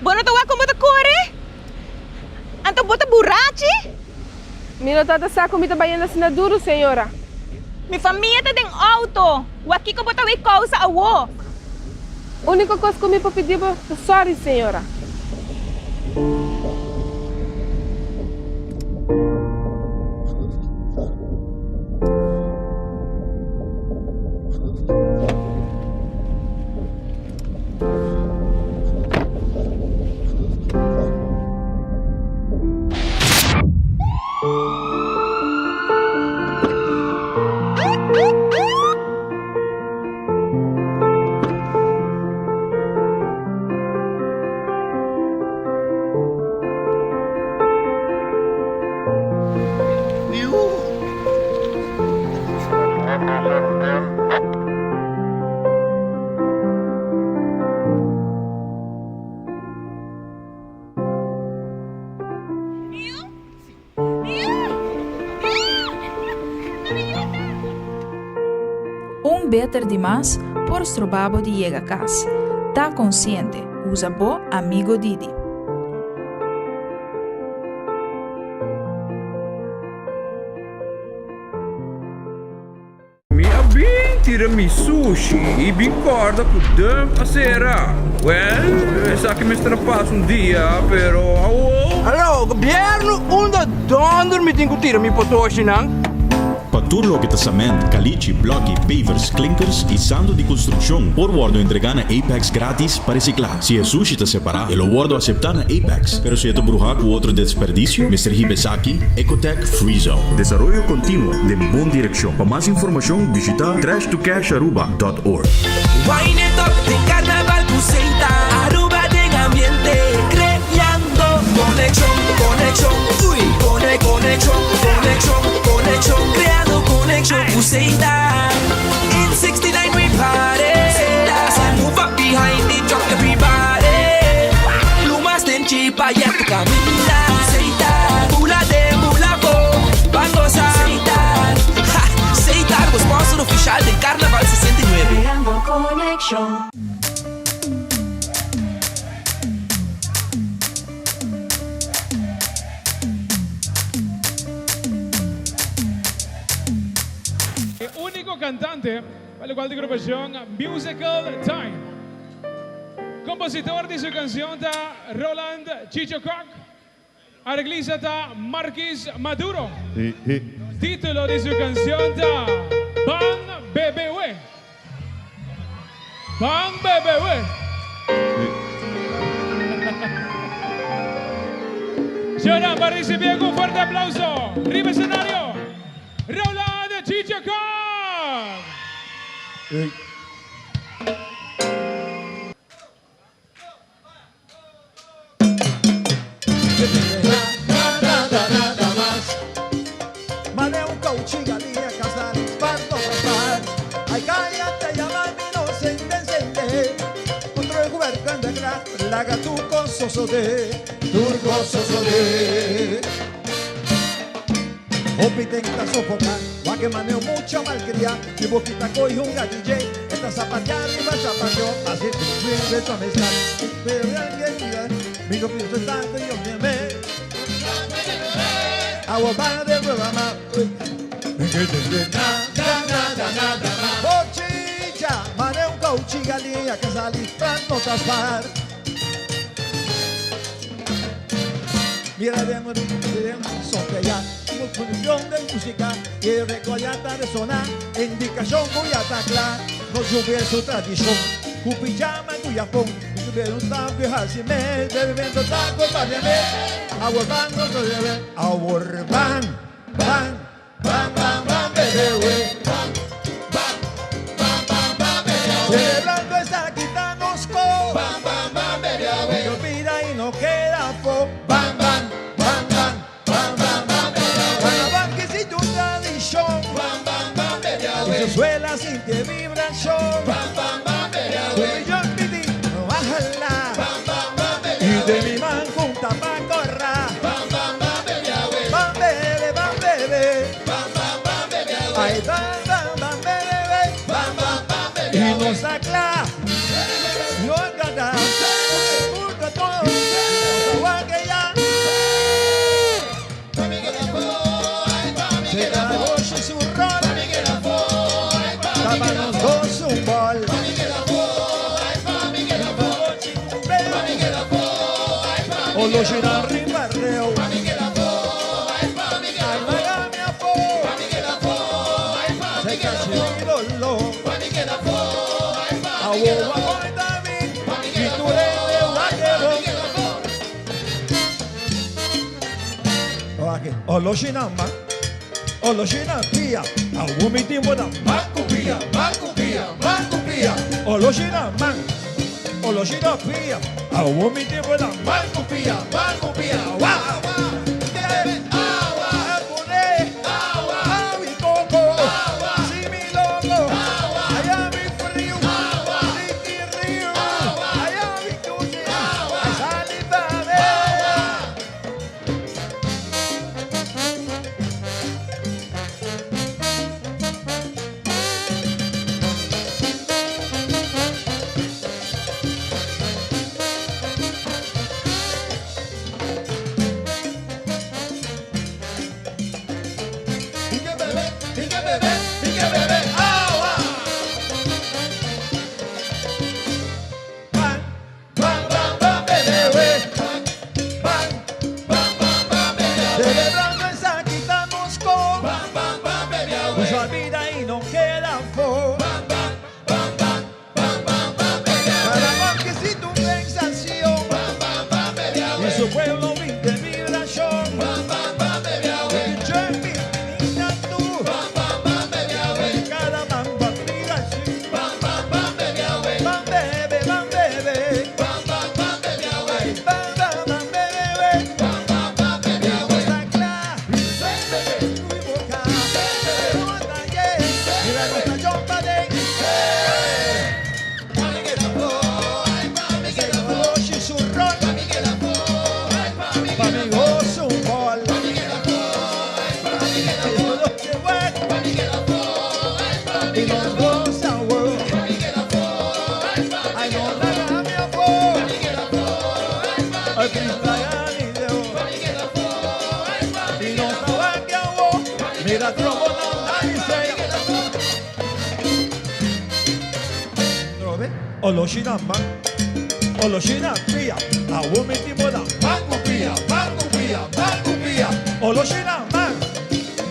[SPEAKER 16] Bueno, tu como te corre? Anto bota borrachi?
[SPEAKER 17] Mino tata sa comida baiana sinaduro, senhora.
[SPEAKER 16] Mi família tá em auto. O aqui que bota causa a wo.
[SPEAKER 17] Única coisa que me pedir é sorry, senhora.
[SPEAKER 18] Beter demais por strobabo de llega a casa. Tá consciente, usa bo amigo Didi.
[SPEAKER 19] Mi abin tirami sushi e bem corda com dump a sera. Well, sa que me strapasso dia, pero Alô, governo, onde donder me tem que tirar mi potoshi nang?
[SPEAKER 11] Paturlo Pitasamento, caliche, bloque, pavers, clinkers e sando de construção. Por Wardo entregando Apex grátis para reciclar. Se é sushi tá separado, ele Wardo aceitar na Apex. Pero se é tu brujar com outro desperdício, Mr. Hibesaki, Ecotech Free Zone. Desarrollo contínuo de boa direção. Para mais informação, visita trashtocasharuba.org.
[SPEAKER 7] Wine it up, de carnaval Buceita, Aruba de ambiente, creando conexión, conexión, uy, conexión, creando conexión Buceita. In 69 we party, so move up behind it, drop everybody. Plumas den chipa y a tu camina, Buceita, mula de mulaco, vamos a Buceita. Buceita, o sponsor oficial del Carnaval 69.
[SPEAKER 8] Creando conexión.
[SPEAKER 3] Unico cantante per la quale agrupación Musical Time. Compositor de su canción da Roland Chicho Koch. Arreglista da Marquis Maduro. Título de su canción da Bang Bebewe. Bang Bebewe. Lloran para recibir un fuerte aplauso. Arriba escenario. Roland Chicho Koch.
[SPEAKER 5] Nada más. Mane un cauchín galinha casar, parto pasar. Ay, cállate, llama mi inocente, encende. Otro de jugar de gra, laga tu cososo de, turco soso de. Opi tenta sofocar, va que maneo mucha malcria. Mi boquita coge un DJ, esta zapatear arriba zapateó, así que esto a mezclar. Pero alguien diga, mi copito es tanto y yo me amé. Agua para de programa, nada más. Bochicha, mane un cauchi galinha que salí tras notas par. Mira de un son que ya. Producción de música y recollata de sonar, indicación cuya tacla, no sube su tradición, cupijama y cuyapón, y tuvieron un tanque así me, bebiendo taco para mí, aguardan no se debe, aguardan, bam, bebé, celebrando esta quitanosco, bebé, no pida y no queda po, bam, suela sin que vibración, tu millón pidi, no bájala, y de mi manco un tapacorra, bam bebé, ay bam bebé, y nos aclara, no encanta, todo para los dos un bol. O lo giran ribarreo. Ay, Miami a fo. Se casi lolo. Awo wa koi David. Y tú le vaquero. O lo ginama. O lo giran pia. Awo mi timbo da. Macupia, macupia, macupia. O lo giran man. O lo giran pia. Awo mi timbo da. Macupia, macupia. Wow, wow. Celebrando esa quitamos con usa vida y no queda fo. Para que si tu sensación y su pueblo viste vibración. Cada bamba mira así. Bam bebe, bam bebe. Mira trombona Oloshina pia, awumi timoda, mango pia, mango pia, mango pia.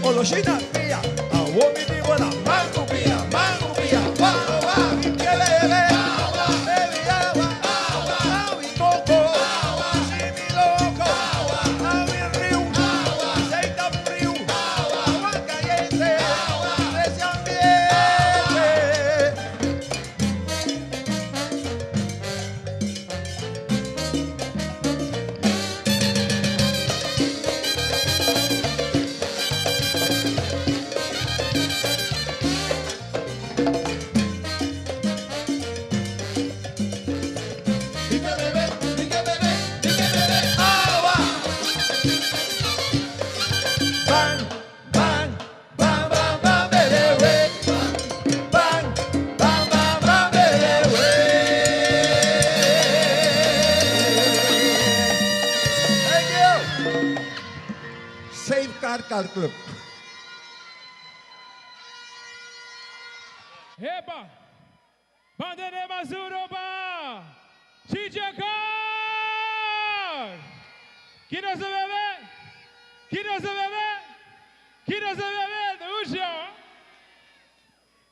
[SPEAKER 5] Oloshina pia, awumi timoda, mango pia, mango pia. Wow, wow, kelele, baby agua, awi coco, simi loco, awi rio, aceita frio, agua caliente, ese ambiente. Safeguard Car Club.
[SPEAKER 3] Epa! Bandere Mazuroba! Chichakar! Kino se bebe? Kino se bebe? Kino se bebe? Ucho!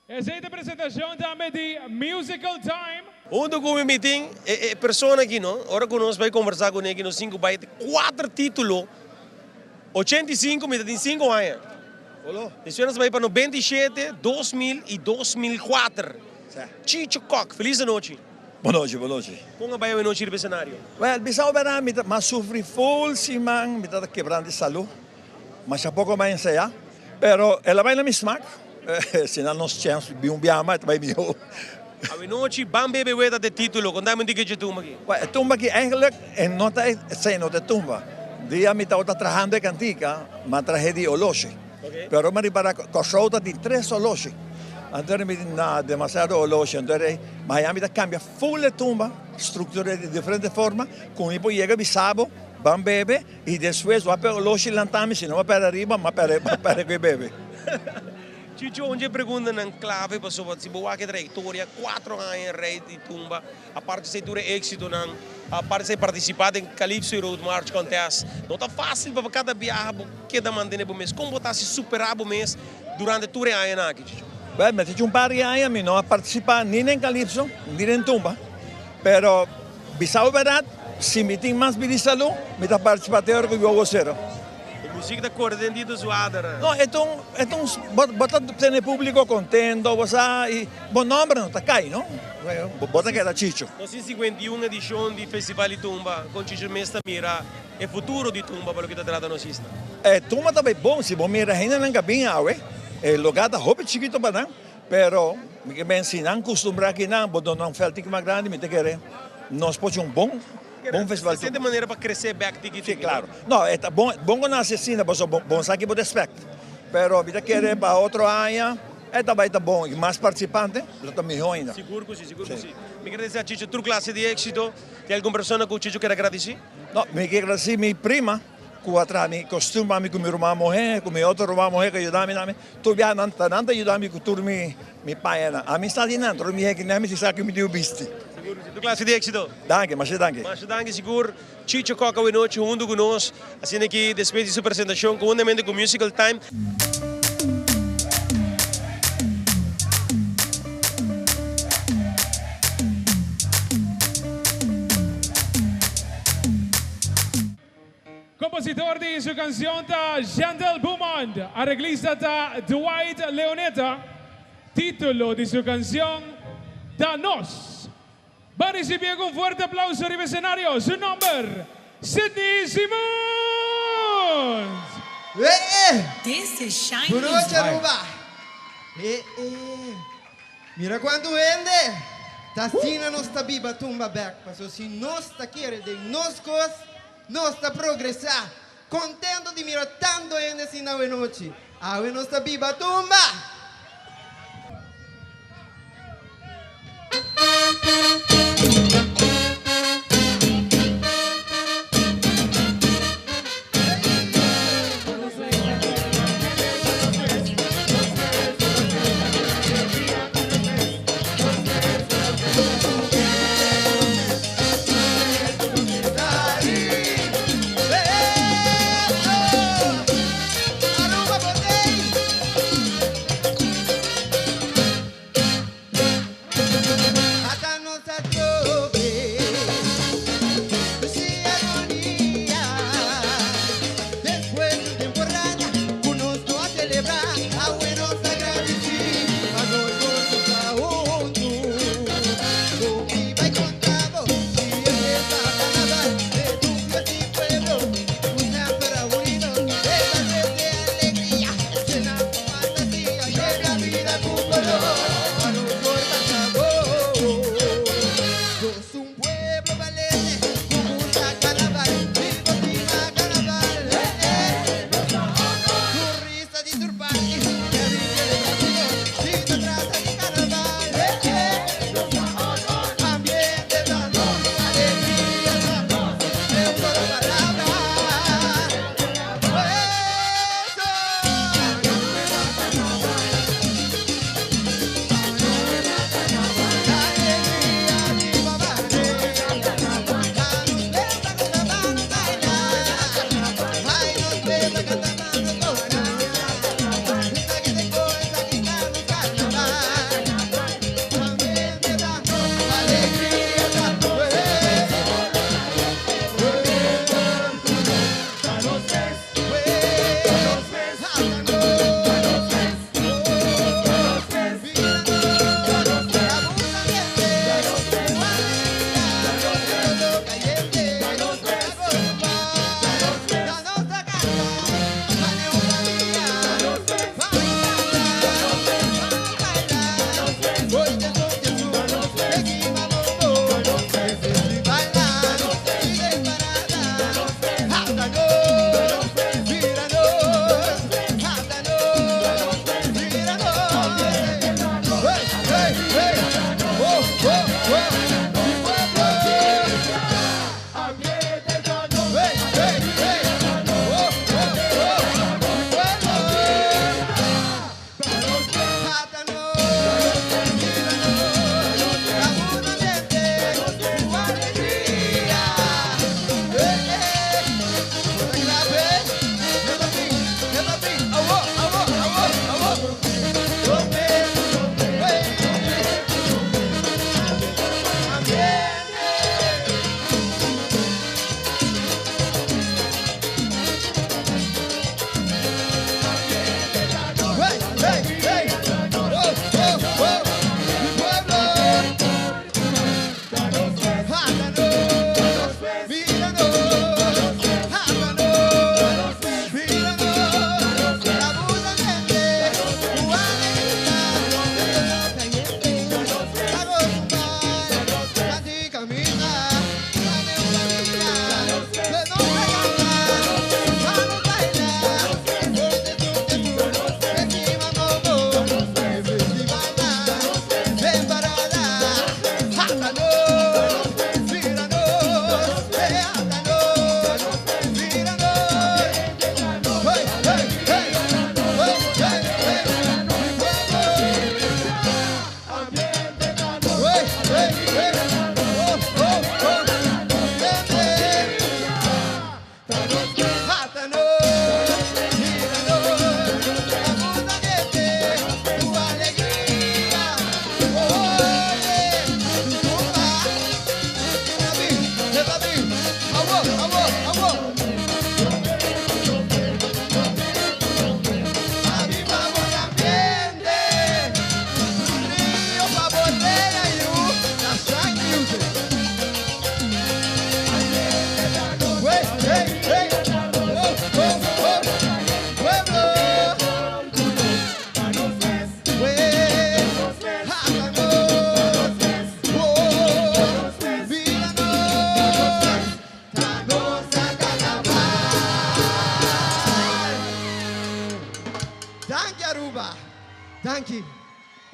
[SPEAKER 3] Essa é a apresentação também de Musical Time.
[SPEAKER 2] Onde com o meeting, pessoa aqui, não? Ora conosco vai conversar com ele aqui no 5 bytes, 4 títulos. 85, me tem 5 anos. Isso nós vai para 97, 2000 e 2004. Chicho Cock, feliz noite.
[SPEAKER 5] Boa noite, boa noite.
[SPEAKER 2] Como vai a noite no cenário?
[SPEAKER 5] Well, bisao ba na mas sufri full si mang mita quebrando de salud. Mas a pouco mais ensaiar. Pero ela vai na minha smack. Senão nós chance de biama vai melhor.
[SPEAKER 2] A noite bam bebe weta de título, contame de que tumba aqui.
[SPEAKER 5] Well, tumba aqui eigenlijk en nota sei nota tumba. Dia mi estava trabalhando em cantica, mas traje de oloshi. Pero me para cosota de 3 oloshi. Antes me na demasiado oloshi, entonces Miami da cambia full de tumba, estrutura de diferente forma, com ipo llega bisabo, van bebe e depois vai para oloshi lantame, se não vai para arriba, mas para que bebe.
[SPEAKER 2] Chicho, onde pergunta na clave para sobre se boa que trajectória 4 anos em rei de tumba, a parte de ter êxito não, a parte de participar em Calypso Road March Contest, não está fácil para cada viagem que da manter no mês, como botar se superar o mês durante 2 anos aqui, Chicho.
[SPEAKER 20] Bem, mas tinha par de anos não participar nem em Calypso, nem em tumba, pero bisau verdade, se me tem mais bilissalo, me está participando que eu gostaria.
[SPEAKER 2] Música da cor dentro do zoada.
[SPEAKER 20] No, bota ter público contento, você e bom nome não tá cai, não? Bota que era Chicho.
[SPEAKER 2] Nós em 51 edição de Festival de Tumba, com Chicho Mesta mira o futuro de Tumba para o que está tratando nós está.
[SPEAKER 20] Tumba também bom, se bom mira ainda não bem água, lugar da roupa chiquito para não, pero me bem se não acostumbrar que não, botar não felti que mais grande, me te querer. Nós pode bom festival.
[SPEAKER 2] Você tem maneira para crescer back ticket?
[SPEAKER 20] Sim, claro. Não, é bom na assassina, mas bom sabe que respeito. Pero vida querer para outro ano, também tá bom. E mais participante, está melhor ainda.
[SPEAKER 2] Seguro que sim. Me quer dizer, Chicho, tua classe de êxito, tem alguma pessoa que o Chicho quer agradecer?
[SPEAKER 20] Não, me quer agradecer minha prima, que atrás me costuma com meu irmão morrer, com meu outro irmão morrer, que ajuda-me. Tu já não ajuda-me com tudo meu pai. A mim está dentro, me é que nem me sabe que me deu viste.
[SPEAKER 2] Tu classe de êxito.
[SPEAKER 20] Danke, mas danke.
[SPEAKER 2] Mas danke, seguro. Chicho Coca hoje noite junto conosco, assim que depois de sua apresentação, com com Musical Time.
[SPEAKER 3] Compositor de sua canção está Jandel Beaumont, arreglista está Dwight Leoneta, título de sua canção da Nos. Va a recibir con fuerte aplauso arriba del escenario su nombre, Sidney Simons.
[SPEAKER 5] This is Shiny. Buenas noches, Aruba. Mira quanto vende. Tassina non sta viva tumba back. Passo se non sta chiere dei noscos, non sta progressa. Contento di mirar tanto vende sin ave noci. Ave non sta viva tumba.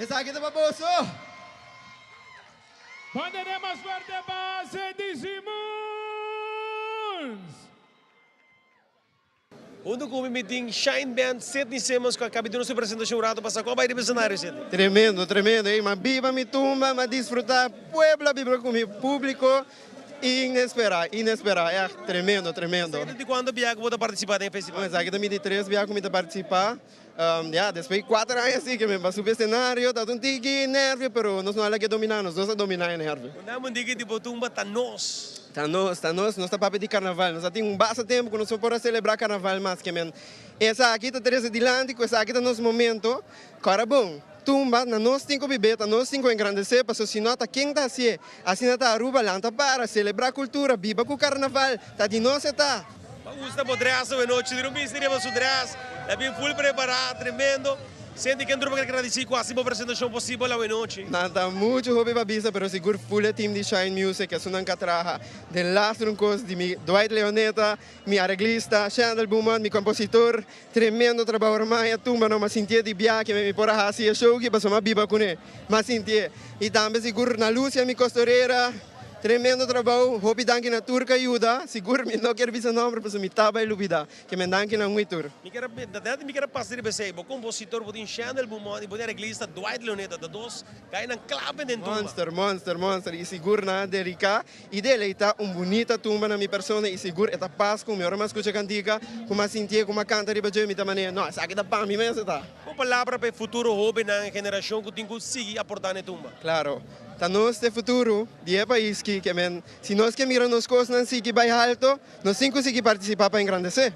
[SPEAKER 5] Esa aqui tá baboso.
[SPEAKER 3] Bandera más fuerte para Sandy Simmons.
[SPEAKER 2] Undo com o meeting Shine Band, Sidney Simmons, que acabei de nossa apresentação rato, passa qual vai de cenário, Sidney?
[SPEAKER 21] Tremendo, tremendo, hein? Mas viva mi tumba, mas desfrutar Puebla, viva com o público. Inesperado, é tremendo, tremendo.
[SPEAKER 2] Desde quando viaja você participar do festival?
[SPEAKER 21] Mas aqui também de 3 viaja comigo participar. Depois 4 anos assim que me vai subir cenário, tá um tique nervio, pero nós não é que dominamos, nós dominamos nervio.
[SPEAKER 2] Não diga tipo tumba tá nós.
[SPEAKER 21] Tá nós, nós está para de carnaval, nós temos bastante tempo que nós podemos celebrar carnaval mais que men. Essa aqui tá 13 de lante, essa aqui tá nosso momento, cara bom. Tumba, na nós temos que viver, nós temos que engrandecer, para se nota quem está assim está Aruba, lanta para celebrar a cultura, viva com o carnaval, tá de nós está.
[SPEAKER 2] Gusta podreaço e noite, não me seria mais podreaço, é bem full preparado, tremendo. Sente que entrou para agradecer quase a apresentação possível lá noite.
[SPEAKER 21] Nada muito hobby babisa, pero seguro full team de Shine Music, que sunan katraha, de last runcos de mi Dwight Leoneta, mi arreglista, Chandel Buman, mi compositor, tremendo trabalho armaya, tumba no mas sentia de bia que me porra assim a show que passou uma biba com ele, mas sentia. E também seguro na Lúcia, mi costureira. Tremendo trabalho, hobby danke na turca ajuda, seguro me não quero ver seu nome, mas me tava e lubida, que me danke na muito tour.
[SPEAKER 2] Me quero passar de você, o compositor, o Chandel Bumoni, o arreglista Dwight Leoneta, da dos, cai na clave dentro.
[SPEAKER 21] Monster, e seguro na Derica, e dele está bonita tumba na minha persona, e seguro é paz com meu irmão escuta cantica, como a sentia, como a canta de bajo, me também, não, essa aqui tá para mim mesmo, tá.
[SPEAKER 2] Uma palavra para o futuro hobby na geração que tem que seguir aportando na tumba.
[SPEAKER 21] Claro. Tá nós de futuro, de país que se nós que miramos as coisas não que vai alto, nós temos que conseguir participar para engrandecer.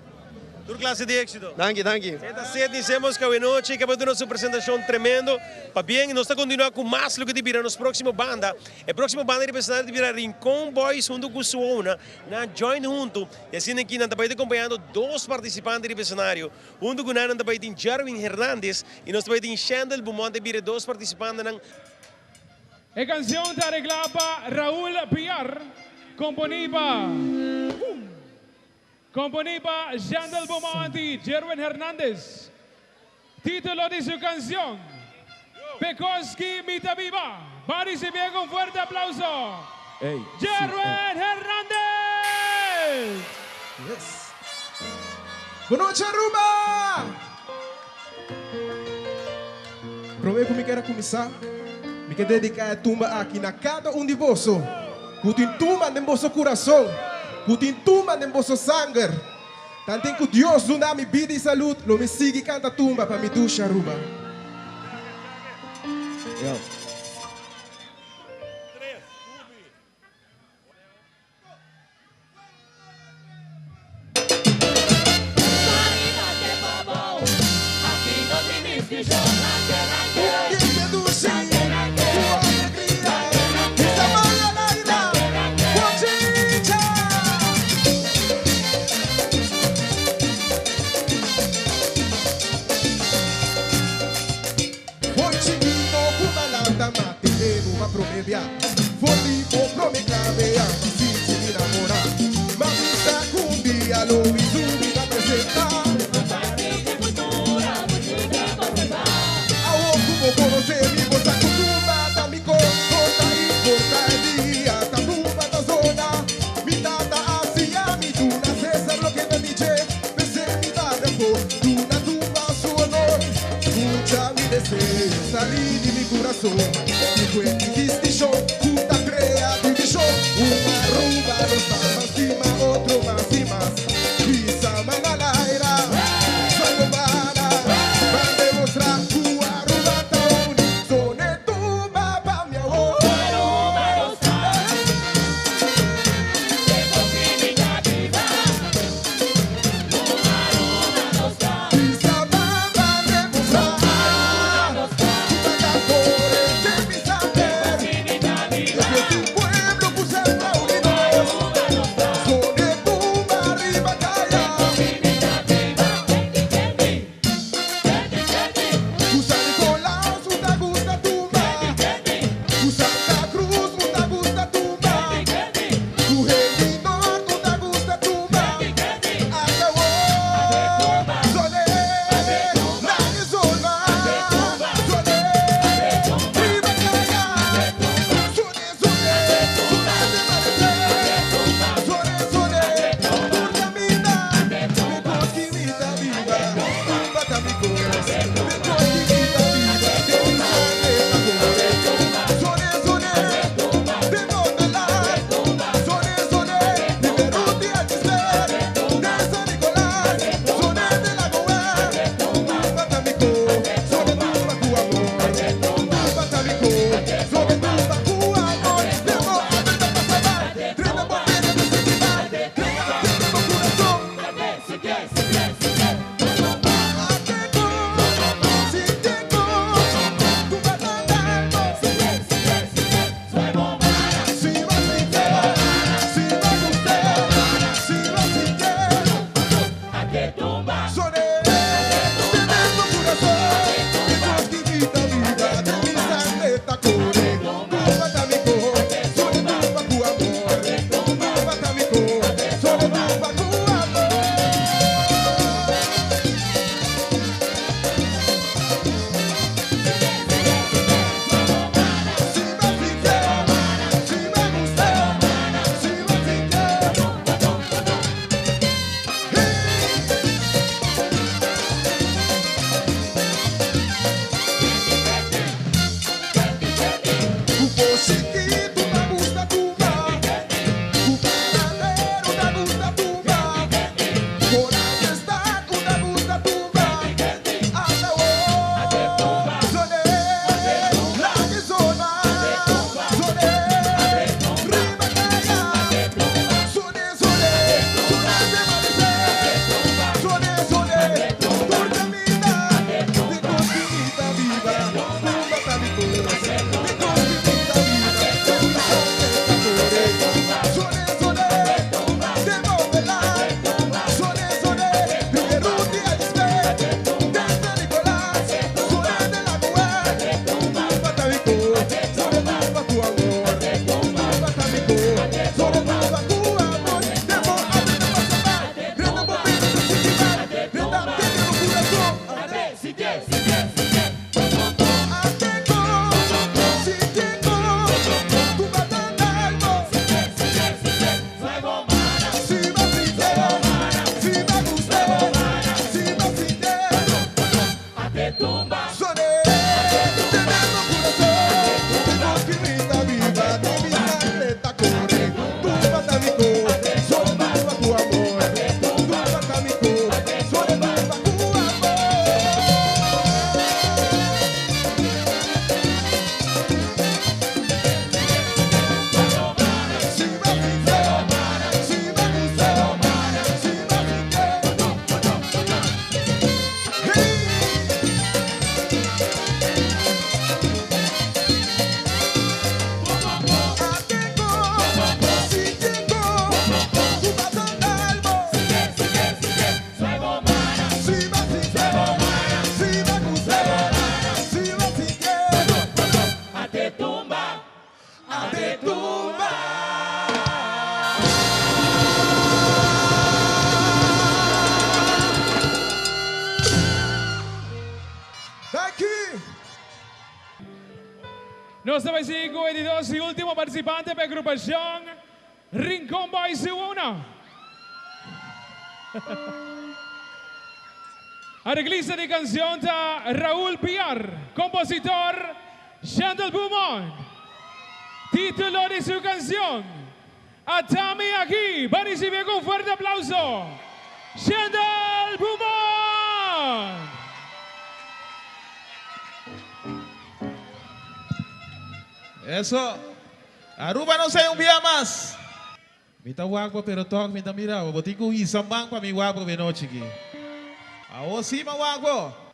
[SPEAKER 2] Tudo classe de éxito.
[SPEAKER 21] Danke.
[SPEAKER 2] Esta cedo dizemos que hoje noite acabou de nossa apresentação tremendo. Para bem, nós estamos continuando com mais do que de virar nos próximos banda. A próxima banda de personagem de virar Rincón Boys junto com Suona, na Join junto. E assim aqui nós estamos acompanhando 2 participantes de cenário. Junto com nós também tem Jarwin Hernandez e nós também tem Chandel Beaumont de virar 2 participantes.
[SPEAKER 3] La canción está arreglada para Raúl Piar, componida Chandel Beaumont y Jerwin Hernández. Título de su canción, Pekoski Mita Viva. Parece bien con fuerte aplauso. Jerwin Hernández.
[SPEAKER 5] Yes. Boa noite, Aruba! Prometo que me quero começar. Me quero dedicar a tumba aqui na cada de vocês. Que tem tumba no vosso coração. Que tem tumba no vosso sangue. Tanto que Deus nos dá vida e saúde. Lo me siga e canta tumba para me ducha, Aruba. Voli o prome clavea, si mi namora. Ma vista cumbia lo mi da presentar. Awo como conocer mi bolsa cutumba, ta mi corta y corta el día, ta rumba ta zona. Mi tata hacia mi tuna, César lo que me dice, besé mi padre por tuna tumba su honor. Escucha mi deseo, salir de mi corazón. Mi cuenta show, puta creative show. Uma rumba, dos para cima, outro mais e mais. Pisa manalaira, vai bombada, vai demonstrar que a rumba tá unida. Sonetuba pra minha voz. Pisa bamba, demonstrar. Puta da cor, tem que saber.
[SPEAKER 13] Ate tumba, ate tumba.
[SPEAKER 5] Daqui.
[SPEAKER 3] Nós estamos seguindo com o editor e último participante para a agrupação Rincón Boys e Una. Arreglista de canción está Raúl Piar, compositor Shandal Beaumont. Título de su canción, Atame aquí, para recibir con fuerte aplauso, Shandal Beaumont.
[SPEAKER 1] Eso. Aruba não sei dia mais. Me tá guapo, pero toque me tá mirando. Vou ter que ir sambang para me guapo de noite aqui. Aô, sim, meu guapo.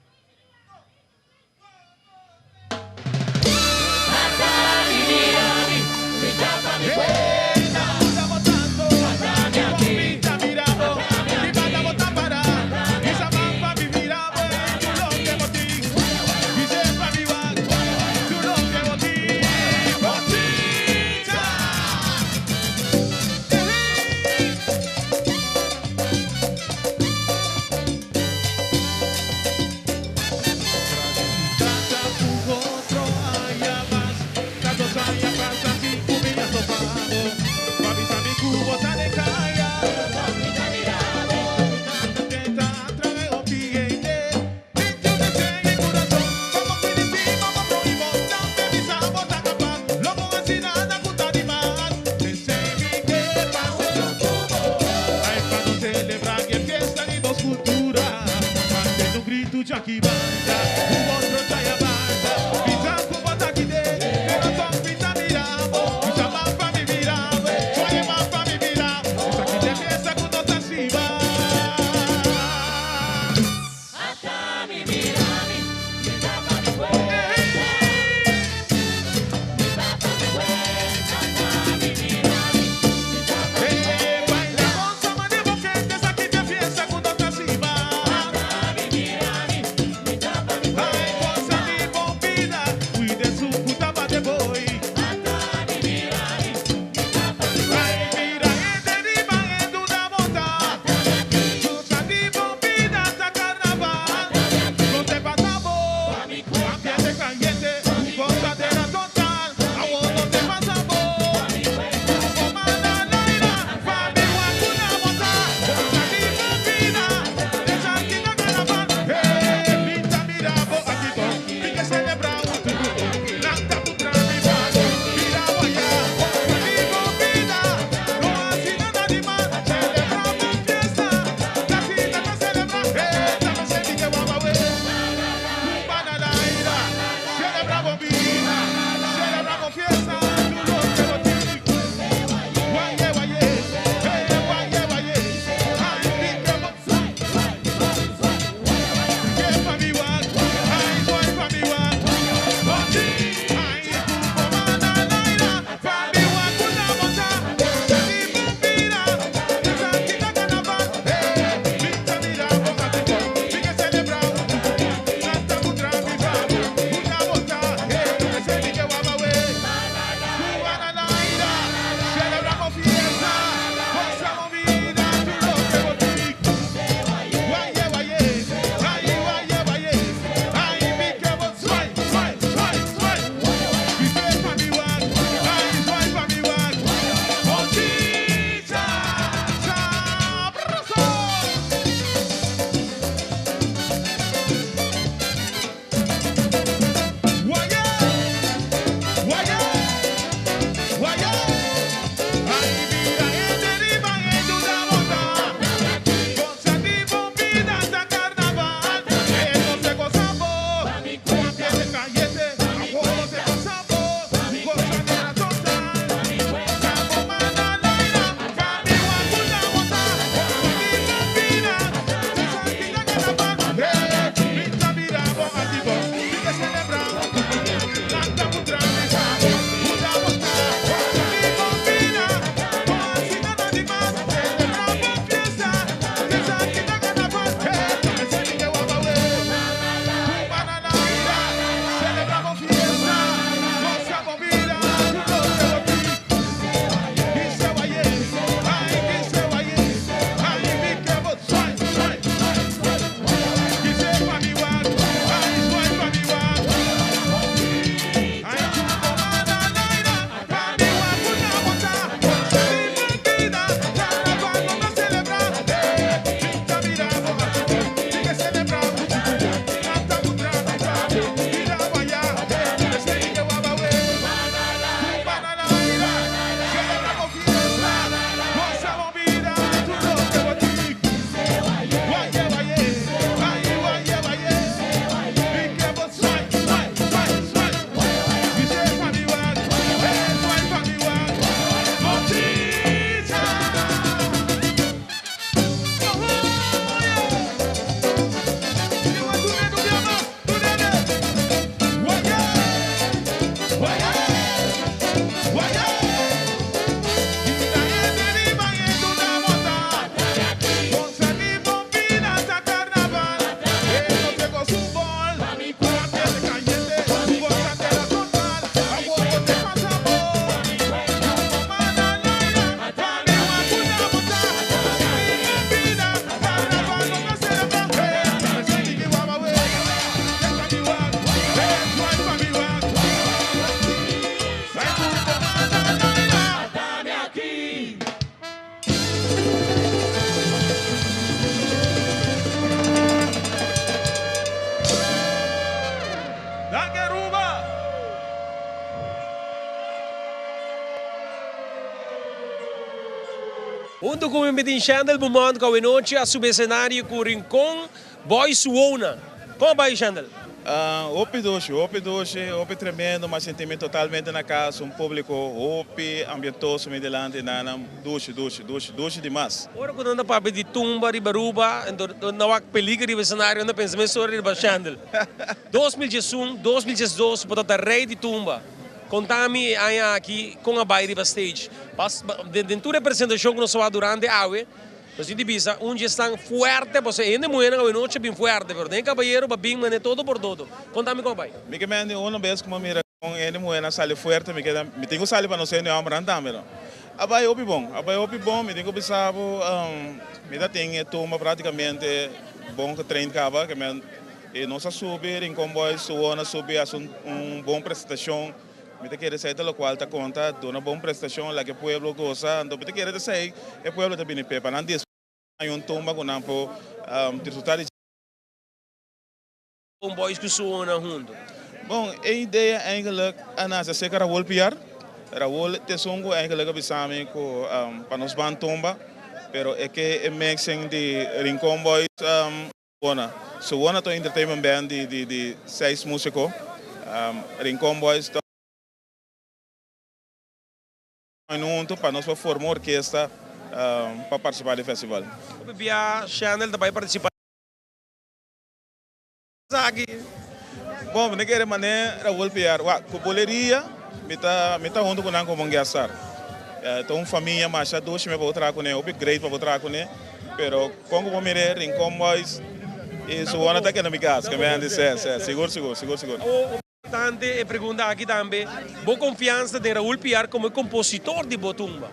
[SPEAKER 2] Junto com o Metin Chandel, Bumond, com a noite a subcenário com o Rincon, Boy Suona. Como vai, Chandel?
[SPEAKER 1] Opi doce, tremendo, mas sentimento totalmente na casa, público opi, ambientoso, me delante, nana, doce demais.
[SPEAKER 2] Ora quando anda para de tumba, ribaruba, não há perigo de cenário, anda pensando sobre o Chandel. 2011, 2012, para rei de tumba. Contami aqui com a baile de stage. Dentro da apresentação que nós fazemos durante a aula, nós temos um gestão forte, você ainda muito na noite bem forte, mas tem caballero, bem, mas é todo por todo. Contami com a baile.
[SPEAKER 1] Me que me uma vez como mira com ele muito na sala forte, me tenho sala para não ser nem amranda, mira. A baile opi bom, me tenho pensado, me dá tem toma praticamente bom que treino cava, que me não se subir em comboio, suona subir bom apresentação. Me te quiere sair lo cual te conta de una buena prestación la que el pueblo goza, entonces te quiere decir el pueblo te viene pepa, nan hay un tumba con ampo disfrutar de
[SPEAKER 2] boys que suona junto.
[SPEAKER 1] Bom, a ideia eigenlijk ana se que Raúl piar, Raúl te songo eigenlijk bisami ko para nos ban tumba, pero é que é mixing de Rincon Boys suona to entertainment band de 6 músicos, Rincon Boys junto para nós formar uma orquestra para participar do festival.
[SPEAKER 2] O Bia Channel também participar.
[SPEAKER 1] Bom, não quero mané Raúl Piar, com boleria, me tá junto com nós como gastar. Então família mas já dois me vou trazer com ele, upgrade para vou trazer com ele, pero como vou mirar Rincon Boys, isso o ano tá que na minha casa, que me ande seguro.
[SPEAKER 2] Importante é perguntar aqui também, boa confiança de Raúl Piar como compositor de Botumba?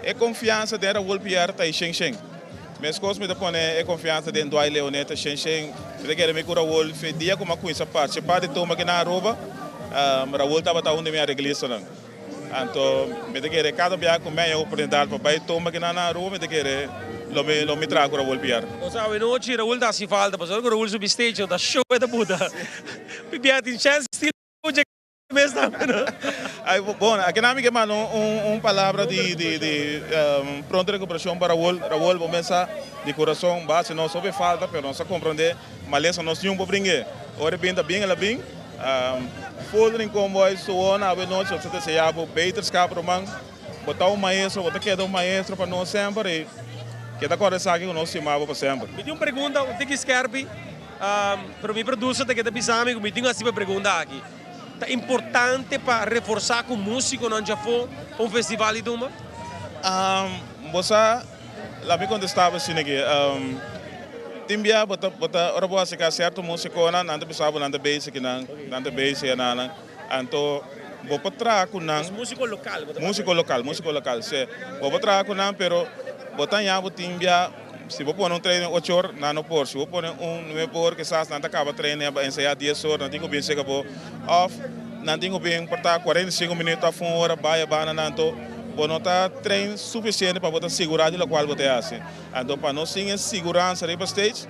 [SPEAKER 1] É confiança de Raúl Piar tá em Xen. Mas coisas me põe é confiança de Ndoy Leoneta Xen. Eu quero me curar Raúl fez dia como com essa participar de Tumba que na Aruba, Raúl estava tá onde me arreglista não. Então me quero cada dia com minha oportunidade para vai Tumba que na Aruba me quero lo me trago Raúl Piar.
[SPEAKER 2] O sabe noite Raúl dá se falta, mas agora Raúl sub stage da show da Buda. Piar tem chance estilo mesmo
[SPEAKER 1] aí bom, aqui na minha mano palavra de pronta recuperação para Raúl começa de coração base não soube falta, pero não se compreender, mas nós não brincar. Ora bem ela bem. Full Rincon Boys suona a noite, você se chama Peter Escapro-Man, botar maestro, botar que maestro para nós sempre. Que da agora sabe que nós chamamos para sempre.
[SPEAKER 2] Me tem uma pergunta, o que escreve para mim produtor, tem que ter pensado, me tem assim para perguntar aqui. É importante para reforçar com músico não já foi um festival de Tumba?
[SPEAKER 1] Você lá me contestava assim aqui. Timbia bota ora boa se que certo músico não pensava nada basic nada basic não. Então vou para trás com não.
[SPEAKER 2] Músico
[SPEAKER 1] local. Se vou para trás com não, pero botar já botar timbia. Se vou pôr treino 8 horas, não por. Se vou pôr 9 horas, que sabe, não acaba treino, ensaiar 10 horas, não tenho bem chega por off, não tenho bem portar 45 minutos a 1 hora, baia, não tô. Vou notar treino suficiente para botar segurança do qual botar assim. Então, para nós ter segurança aí para stage,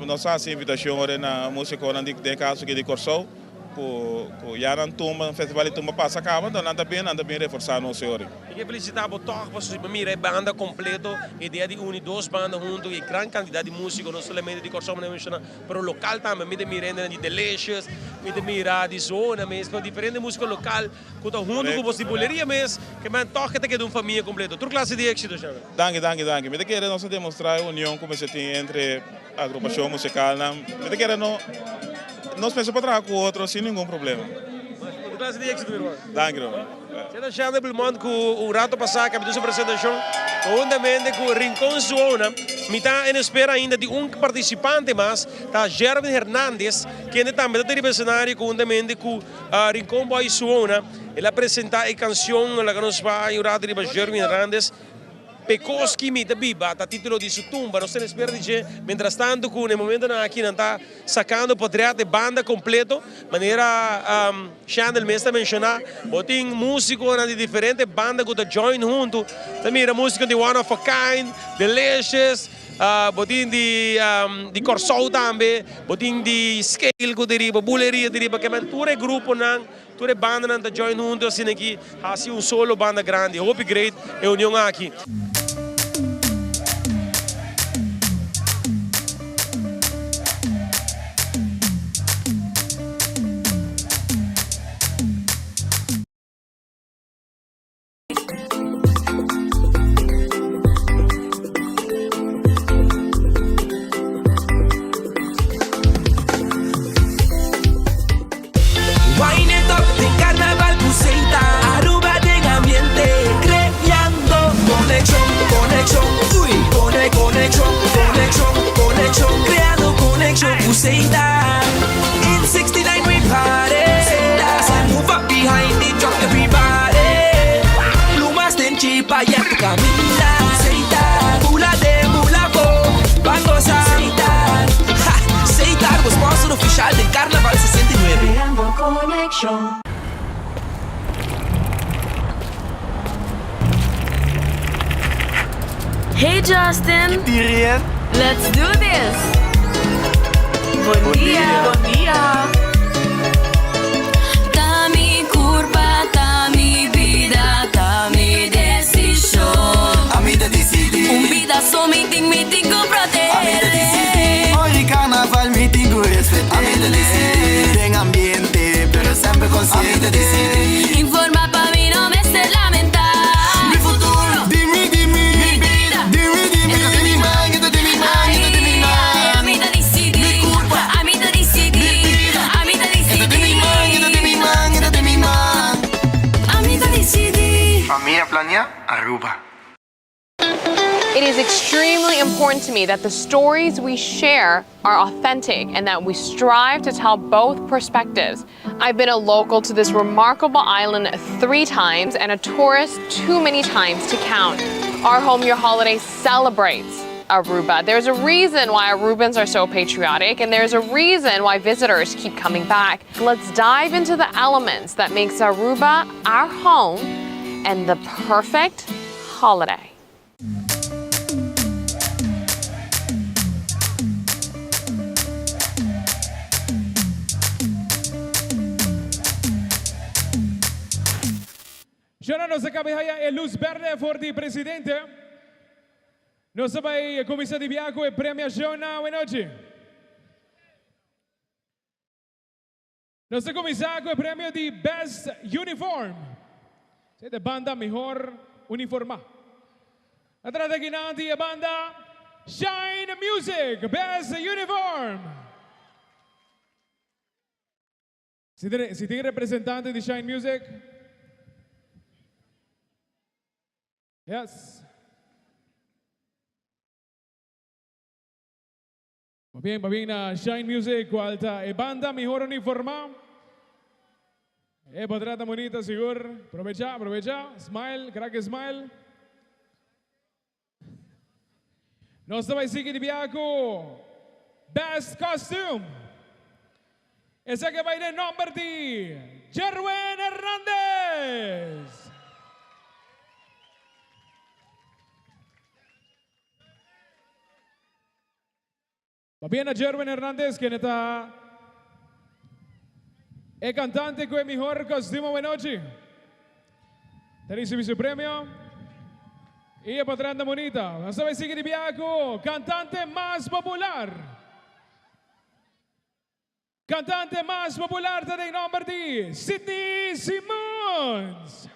[SPEAKER 1] nós fazemos invitação na música não tem caso que de Corsol, que já não tumba, festival de tumba passa acaba, então nada bem reforçar nosso senhor.
[SPEAKER 2] E que felicitar por todos, você mira banda completo, ideia de unir 2 bandas juntos e grande quantidade de músicos, não somente de Corsol, mas para o local também, me mira de Delicious, me mira de Zona mesmo, diferentes músicos local, que estão junto com você boleria mesmo, que me toca que de uma família completa. Outra classe de êxito, já.
[SPEAKER 1] Danke. Me quero nós demonstrar a união como se tem entre a agrupação musical, me quero nós pensamos para trabalhar com o outro sem nenhum problema.
[SPEAKER 2] Outra classe de êxito, irmão.
[SPEAKER 1] Danke, irmão.
[SPEAKER 2] Você está achando que o rato passado, que a sua apresentação, juntamente com o Rincon Suona, me está em espera ainda de participante mais, tá Gervin Hernandes, que ainda também está no cenário juntamente com o Rincon Boys Suona. Ele apresenta a canção, que nos vai o rato de Gervin Hernandes, Pekoski mi biba, a título di Sutumba, non se ne spera dice, mentre tanto nel momento aqui não está sacando patriota banda completo, maneira Chandel mesmo mencionar, botem músico de diferentes bandas que join junto, também a música de One of a Kind, Delicious, botin di Corsou também, botin di Scale que deriva, Buleria deriva, que é tudo grupo não, tudo banda não tá join junto assim aqui, assim solo banda grande, hope great é união aqui.
[SPEAKER 7] Wine it up, de carnaval Buceita, Aruba de ambiente, creando conexión, conexión, uy, conexión, conexión, conexión, creando conexión Buceita. In 69 we party, so move up behind the truck everybody. Plumas de chipa y a tu camina, Buceita, mula de mulavo, van gozar, Buceita, o sponsor oficial del Carnaval 69.
[SPEAKER 8] Creando conexión.
[SPEAKER 9] Hey Justin!
[SPEAKER 22] Tyrion?
[SPEAKER 9] Let's do this! Bon dia! Bon dia!
[SPEAKER 23] Ta mi curva, ta mi vida, ta mi decisión.
[SPEAKER 22] A mi decidi.
[SPEAKER 23] Un vida so meeting con proteger.
[SPEAKER 22] A mi decidi. Ogni carnaval meeting con respeto. A mi decidi. En ambiente, pero sempre consciente. A mi decidi.
[SPEAKER 23] Informa pa' mí no me estés lamentar.
[SPEAKER 22] Mi futuro. Dimmi, dimmi.
[SPEAKER 23] Mi vida.
[SPEAKER 22] Dimmi, dimmi.
[SPEAKER 23] Esto de mi
[SPEAKER 22] man, esto de mi man, esto de mi man.
[SPEAKER 23] A mí te decidi.
[SPEAKER 22] Mi culpa.
[SPEAKER 23] A mí te decidi.
[SPEAKER 22] Mi vida.
[SPEAKER 23] A mí te decidi.
[SPEAKER 22] Esto de mi man, esto de mi man, esto de mi man.
[SPEAKER 23] A mí te decidi.
[SPEAKER 22] Familia Plania, Aruba.
[SPEAKER 24] It is extremely important to me that the stories we share are authentic and that we strive to tell both perspectives. I've been a local to this remarkable island 3 times and a tourist too many times to count. Our Home Your Holiday celebrates Aruba. There's a reason why Arubans are so patriotic, and there's a reason why visitors keep coming back. Let's dive into the elements that makes Aruba our home and the perfect holiday.
[SPEAKER 3] Siya na sa kabihaya luz verde for the presidente. No sabay komisa di Biako e premiasyon na wenochi. No sa komisa ko e premio di Best Uniform. Sa de banda mejor uniforma. Atrás de ginanti a banda Shine Music Best Uniform. Si tiene representante di Shine Music. Yes. Va bien na Shine Music, cualta e banda mejor uniforma. E patrata bonita, seguro. Aprovecha. Smile, crack smile. Nós também seguimos de Biaco. Best Costume. Esse que vai de número de Jerwin Hernandez. Va bien a Jerwin Hernandez, quien está el cantante con el mejor costume de noche. Recibe su premio. Y a patranda bonita. Vamos a ver si de Biaco, cantante más popular. Cantante más popular de nombre de Sidney Simons.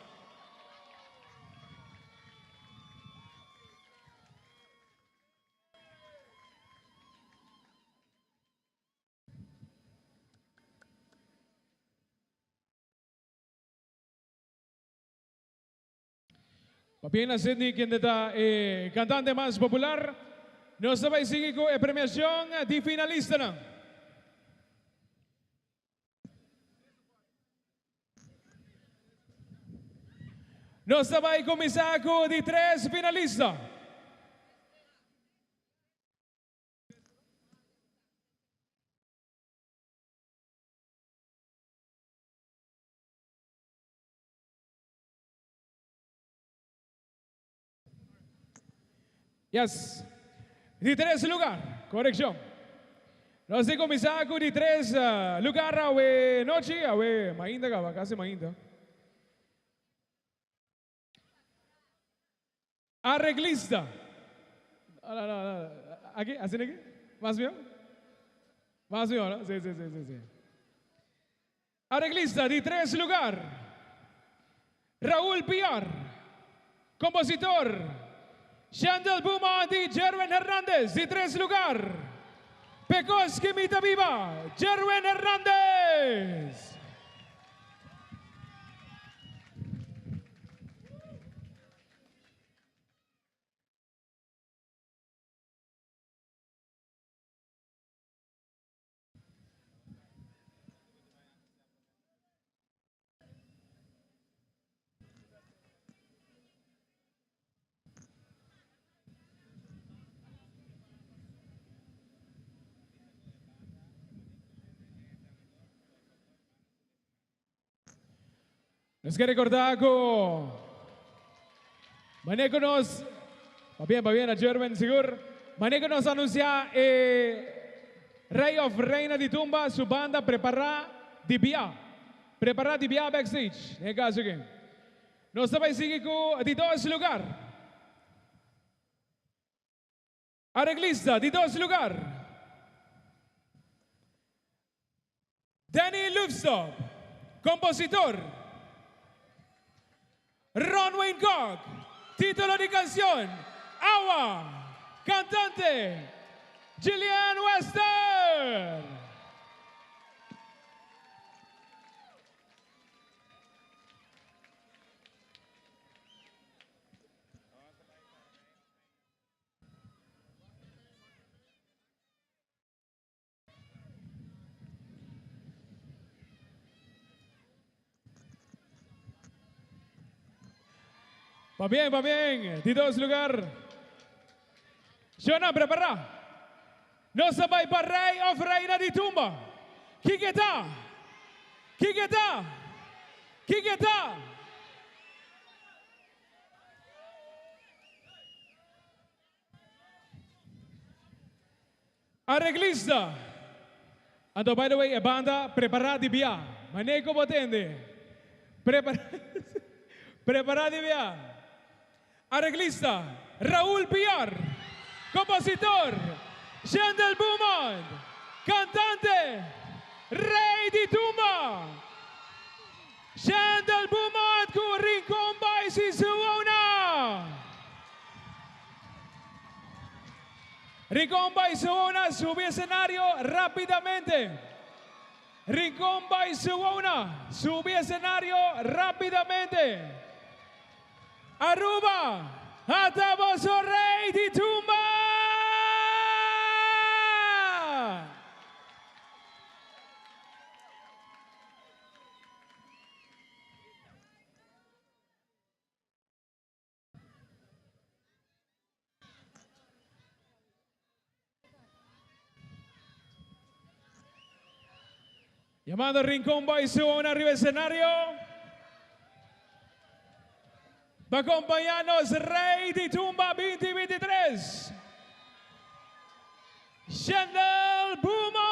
[SPEAKER 3] Bien a Sidney, quien está cantante más popular. Nos va a seguir con la premiación de finalista. ¿No? Nos va a comenzar con de 3 finalistas. Yes. De 3 lugar, corrección. Nós temos começar com de 3 lugar a noite, a mainda, casi mainda. Arreglista. Aqui, assim aqui? Mais bien? Mais bien, ¿no? Sí. Arreglista de 3 lugar. Raúl Piar. Compositor. Shandel Beaumont y Jerwin Hernández de 3 lugar. Pekoski Mita Viva, Jerwin Hernández. Nos quiere recordar que manejo nos, va bien, a Jerwin seguro, manejo nos anuncia Rey of Reina de Tumba, su banda prepara de via backstage, en caso que nos vai seguir con de 2 lugar, arreglista de 2 lugar, Danny Lufstop, compositor. Ron Wayne Gog, título de canción, Agua, cantante, Gillian Wester. Va bien, de 2 lugar. Jonah, prepara. Nos vai para Rey of Reina de Tumba. Kiketa. Arreglista. And by the way, a banda preparada de via. Maneco botende. Preparada de via. Arreglista, Raúl Piar, compositor, Shandel Beaumont, cantante, Rey de Tumba, Shandel Beaumont con Rincón by Sisuona. Rincón by Sisuona sube escenario rápidamente. Rincón by Sisuona sube escenario rápidamente. Aruba, Ataboso Rey de Tumba. Llamando Rincón by Sisuona arriba del escenario. Va a acompañarnos Rey de Tumba 2023. Shandel Beaumont.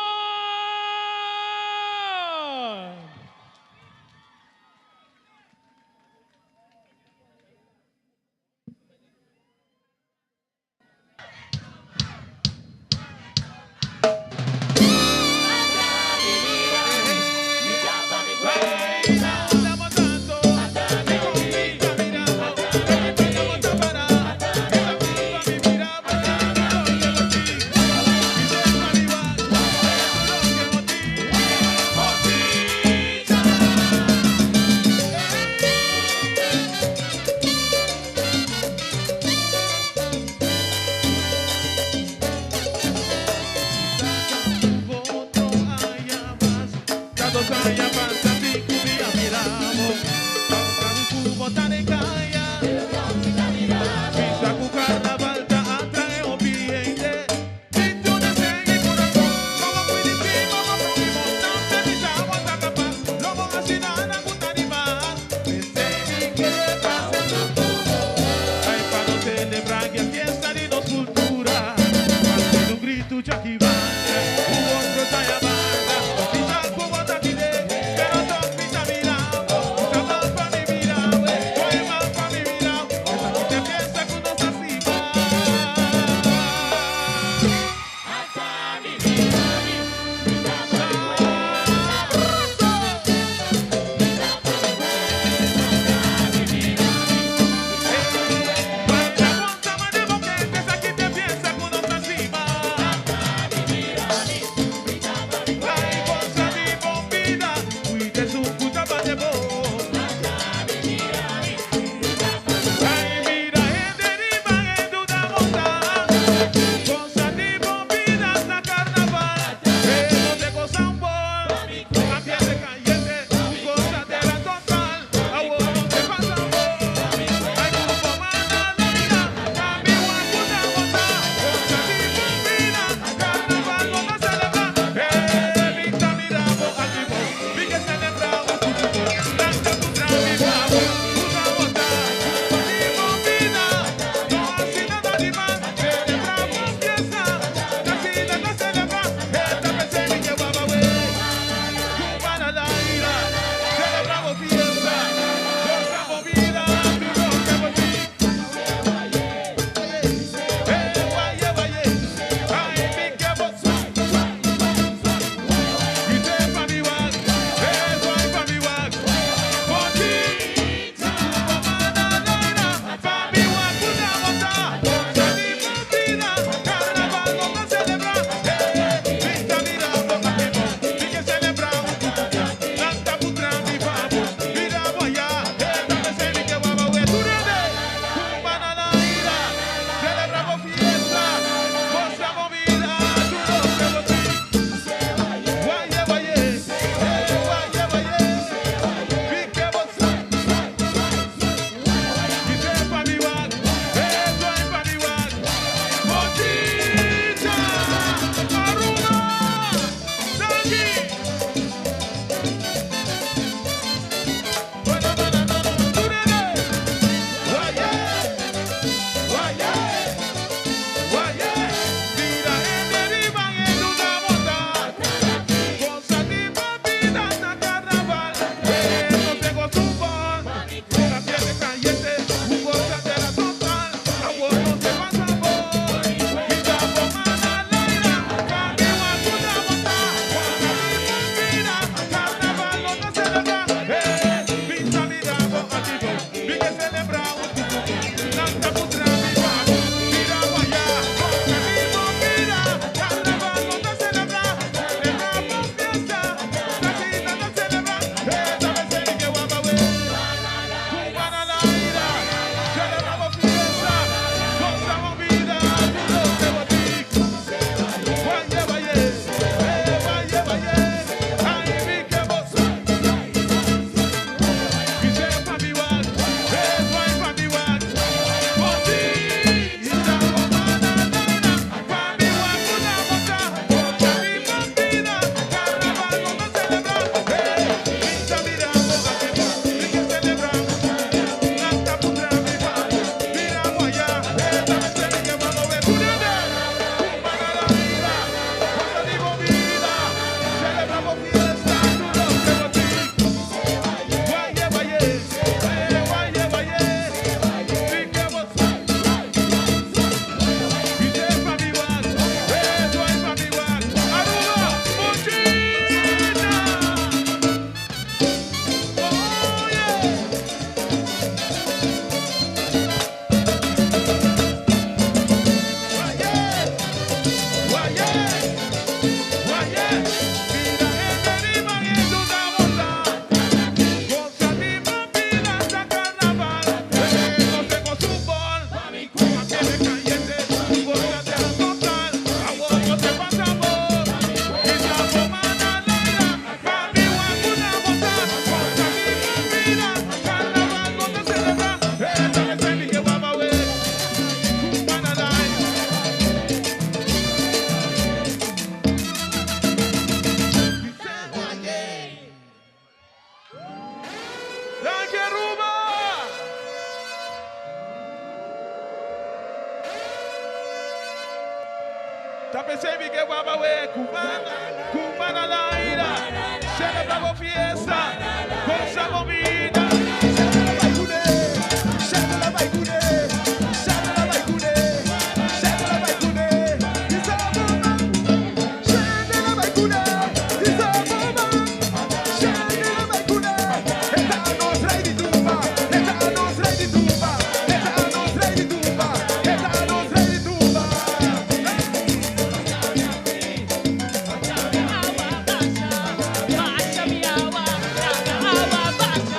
[SPEAKER 1] Sapesemi che guapa we cubana, cubana la ira. Celebramos fiesta, cosa movida.
[SPEAKER 13] Bacha mi agua, agua bacha.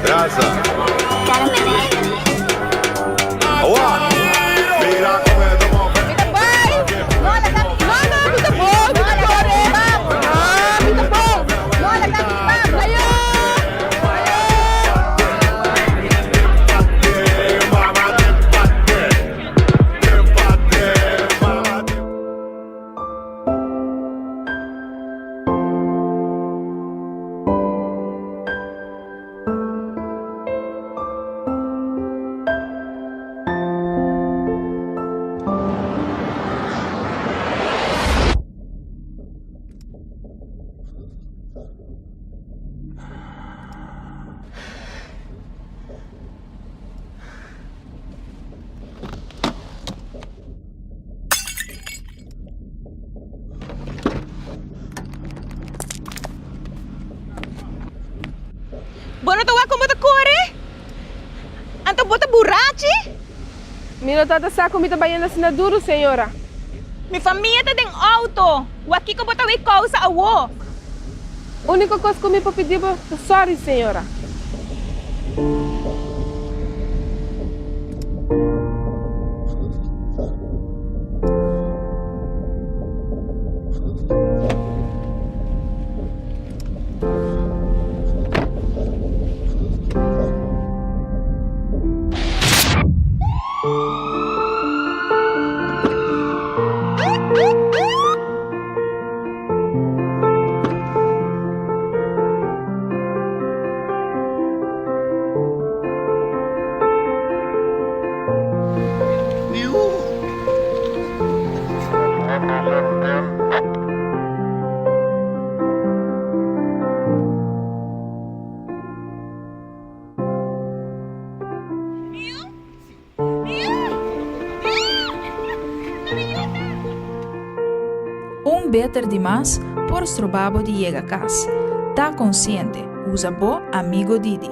[SPEAKER 15] Gracias. Agua. Mira cómo me tomo.
[SPEAKER 16] Bueno, tu como te corre? Anto bota borrache?
[SPEAKER 17] Mira, tata saco me trabalhando assim na duro, senhora.
[SPEAKER 16] Mi família tem auto. O aqui que bota causa a wo.
[SPEAKER 17] A única coisa que eu me pedir é sorry, senhora.
[SPEAKER 18] Beter demais por strobabo de llega a casa. Tá consciente, usa bo amigo Didi.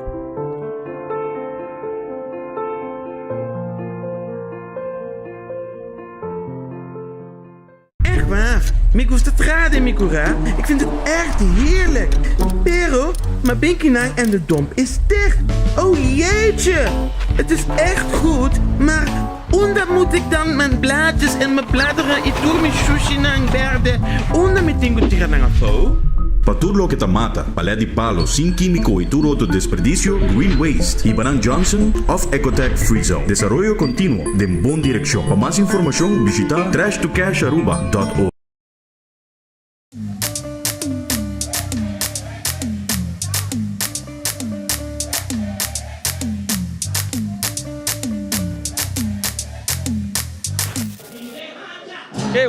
[SPEAKER 4] Echt waar, me gusta trade mi cura. Ik vind het echt heerlijk. Pero, mijn binkinang en de domp is dicht. Oh jeetje, het is echt goed, maar onder moet ik dan mijn blaadjes en mijn bladeren e doe mijn sushi nang verde. Onder me tengo tirar nang afo.
[SPEAKER 11] Para tudo lo que te mata, palé de palo sin químico y todo otro desperdicio, Green Waste. Ibaran Johnson of Ecotech Free Zone. Desarrollo continuo de buena dirección. Para más información, visita trashtocasharuba.org.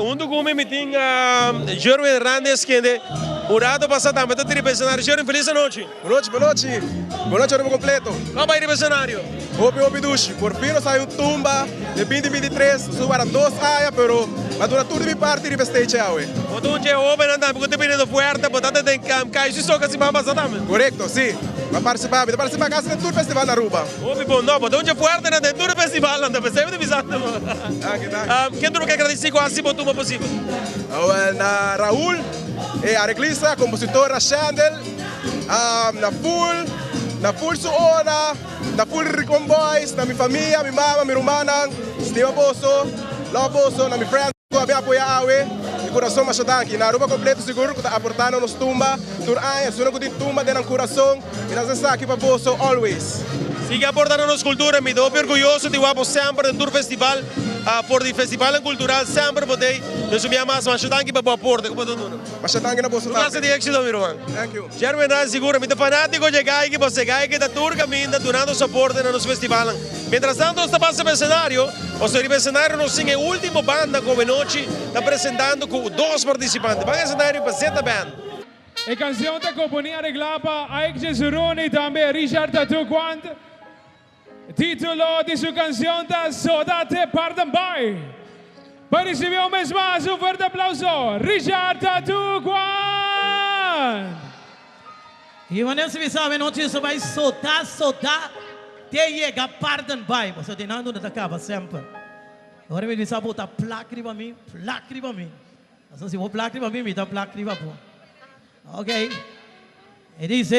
[SPEAKER 2] Undo come mi ting Jerome Hernandez que de Murado passa também tá representando Jerome feliz noite.
[SPEAKER 6] Boa noite. Boa noite ao completo.
[SPEAKER 2] Como vai representário?
[SPEAKER 6] Obi dushi. Por fim saiu tumba de 2023, suara 2 áreas, pero madura tudo de parte de stage awe.
[SPEAKER 2] O tu je open andando porque dependendo fuerte, botando tem cai se soca se vai passar também.
[SPEAKER 6] Correto, sim. Vai participar casa do festival na Aruba.
[SPEAKER 2] Obi bom, não, botando je fuerte na dentro do festival, não percebe de visando. Quem tu não quer agradecer com assim botou possível?
[SPEAKER 6] Na Raul, arreglista, compositora Chandel, na full suona, na full Ricon Boys, na minha família, minha mama, minha irmã, Steve Bosso, Lau Bosso, na minha friend, que me apoia awe, e coração machatanque. Na Aruba completo seguro que está aportando nos tumba, turaya, suna que tem tumba dentro do coração, e nós estamos aqui para Bosso always.
[SPEAKER 2] Sigue aportando nos cultura, me dou orgulhoso de guapo sempre no festival, por o festival cultural sempre botei, nós me amamos machatanque para aporte, como todo.
[SPEAKER 6] Machatanque na Bosso.
[SPEAKER 2] Graças a Deus, meu irmão.
[SPEAKER 6] Thank you.
[SPEAKER 2] Jeremy Hernandez seguro, me tô fanático de gai que você gai que da tour caminha durante o suporte nos festival. Mientras tanto, está passando o cenário, o cenário nos tem a última banda como noite, está apresentando com 2 participantes. Vai ao cenário para senta band.
[SPEAKER 3] A canção da companhia arreglada Ike Jesurone e também Richard Tatu Quant. Título de sua canção da Saudade Pardambai. Para receber um mês mais, um forte aplauso, Richard Tatu Quant.
[SPEAKER 10] E você me sabe, não tinha só mais saudade. Te chega Pardambai. Você tem nada de acaba sempre. Agora me diz a botar placa para mim. Então se vou placa para mim, me dá placa para mim. Ok? E diz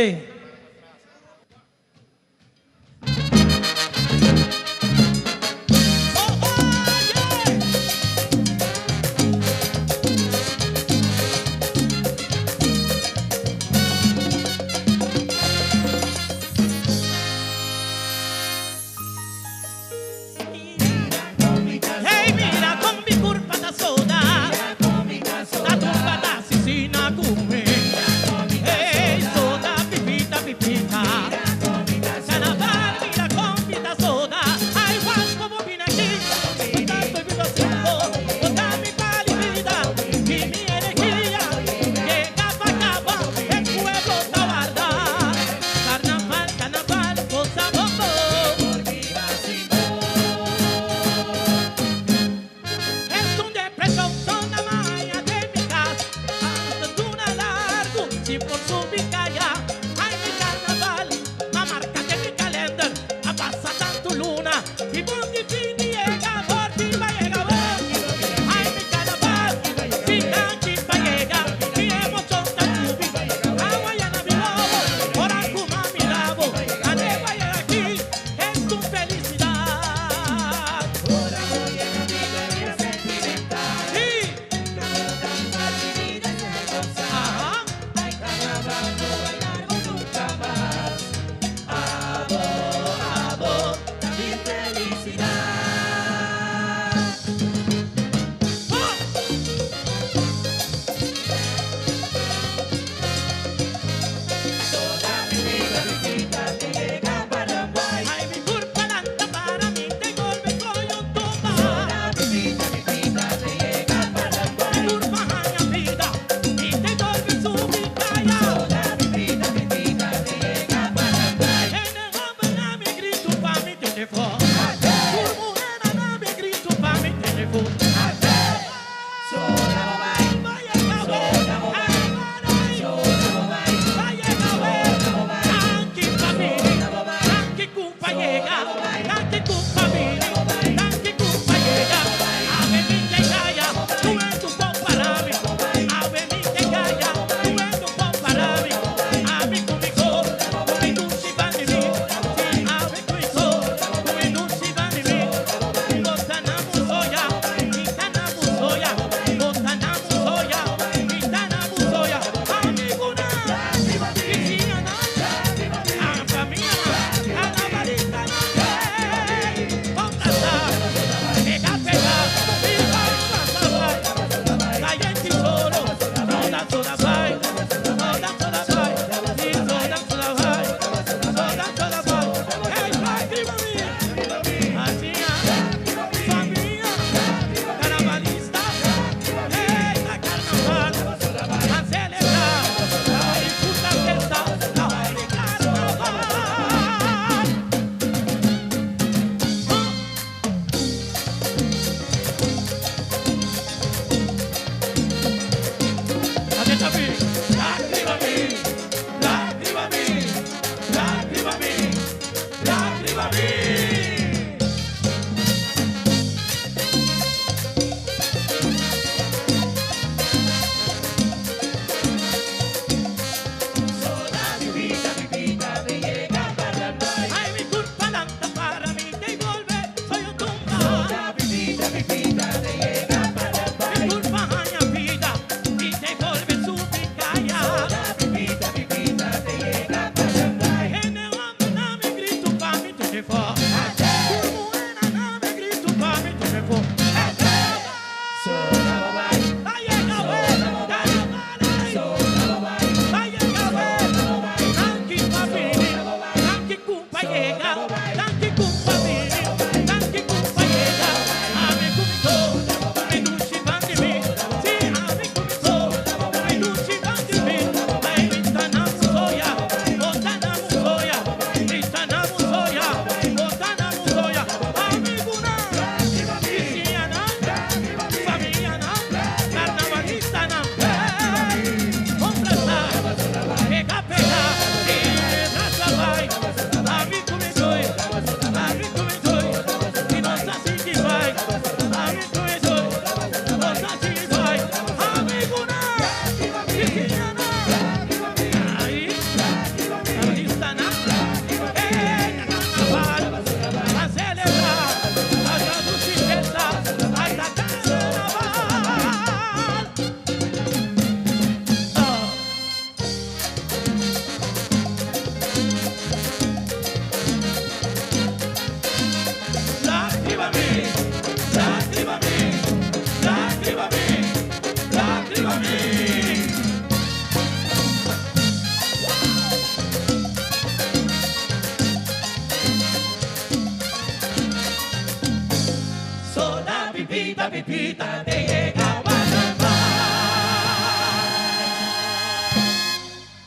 [SPEAKER 10] pipita te llega a Panamá.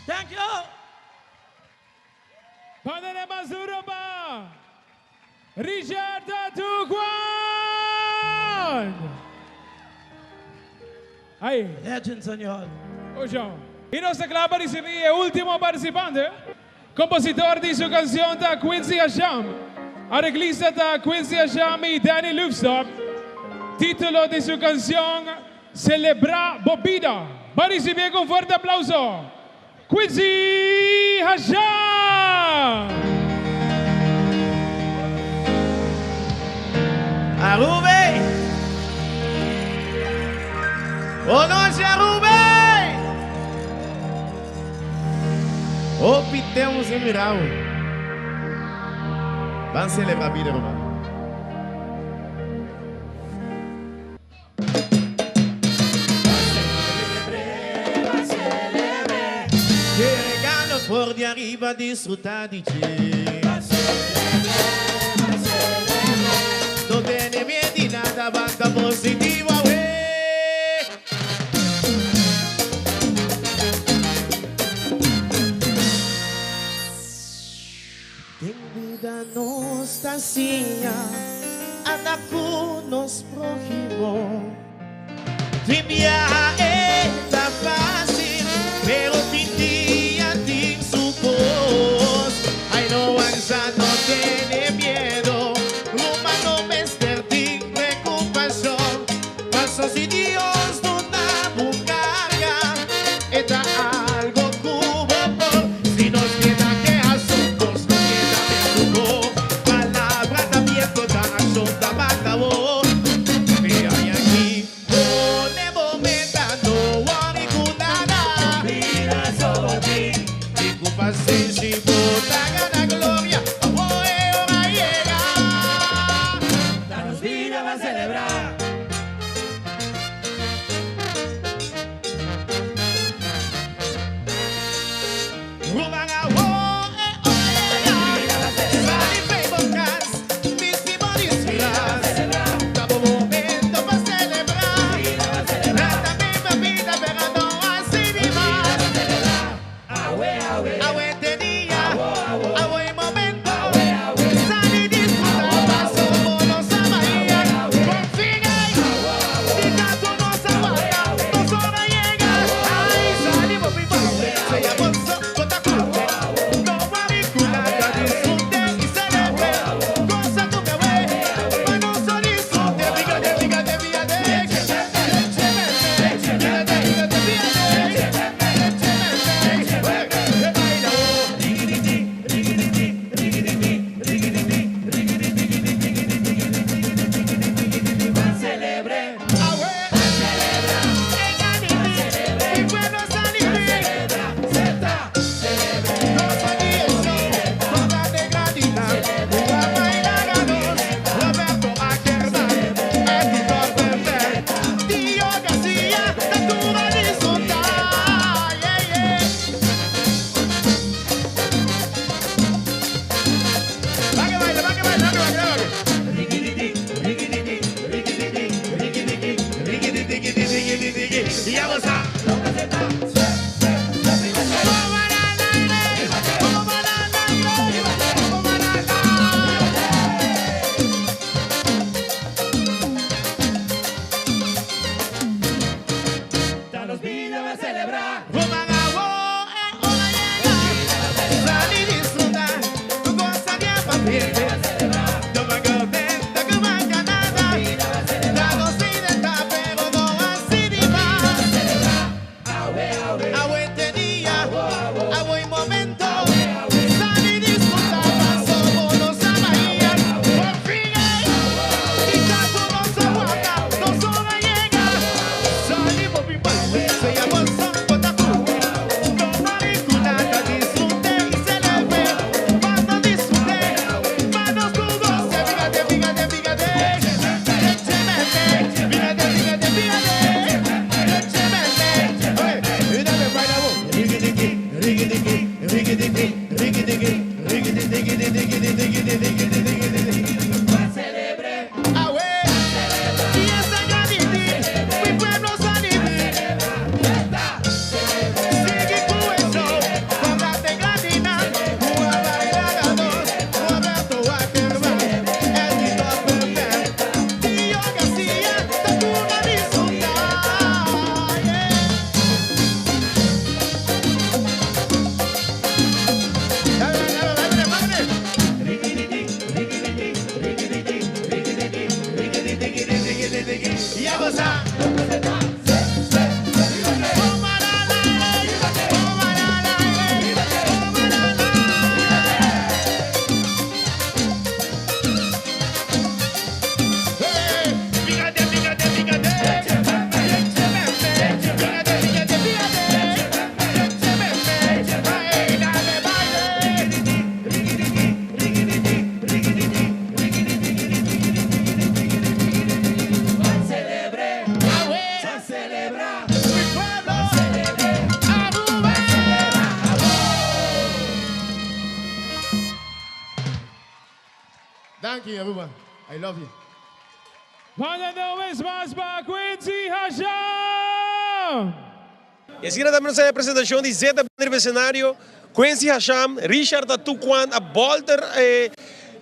[SPEAKER 10] Thank you.
[SPEAKER 3] Padre Mazuroba, Richard Tuguan. Aí.
[SPEAKER 10] Legend, senhor.
[SPEAKER 3] Ojo. Y nos acaba de recibir el último participante, compositor de su canción de Quincy Asham, arreglista de Quincy Asham y Danny Lufstop. Título de su canción, Celebra Bobida. Va a recibir con fuerte aplauso, Quincy Asham.
[SPEAKER 5] Arube! Boa noite, Arube! Optemos em Mirau. Vamos celebrar a vida, irmão. mano de arriba, disfrutar de ti. No tiene miedo y nada, banda positiva, wey. Tem vida nostalgia, anda con nos prójimos. Tem viaje está fácil, pero tin día tin su voz. Ay no ansa, no tiene miedo, humano mester tin preocupación. Paso si Dios no da bucaga, está algo cubo por. Si nos queda que asuntos, no queda verdugo. Palabra también toda acción da mata voz. Me hay aquí, ponemos meta, no worry con nada. Vida sobre ti. Digo paciencia y bota gana gloria. Hoy hora llega. Danos vida, va a celebrar. Ruban a Thank you, everyone. I love you.
[SPEAKER 3] Manda una vez más para Quincy Hasham.
[SPEAKER 2] E a seguir também a apresentação de Zeta no cenário, Quincy Hasham, Richard Atuquan, a Bolter e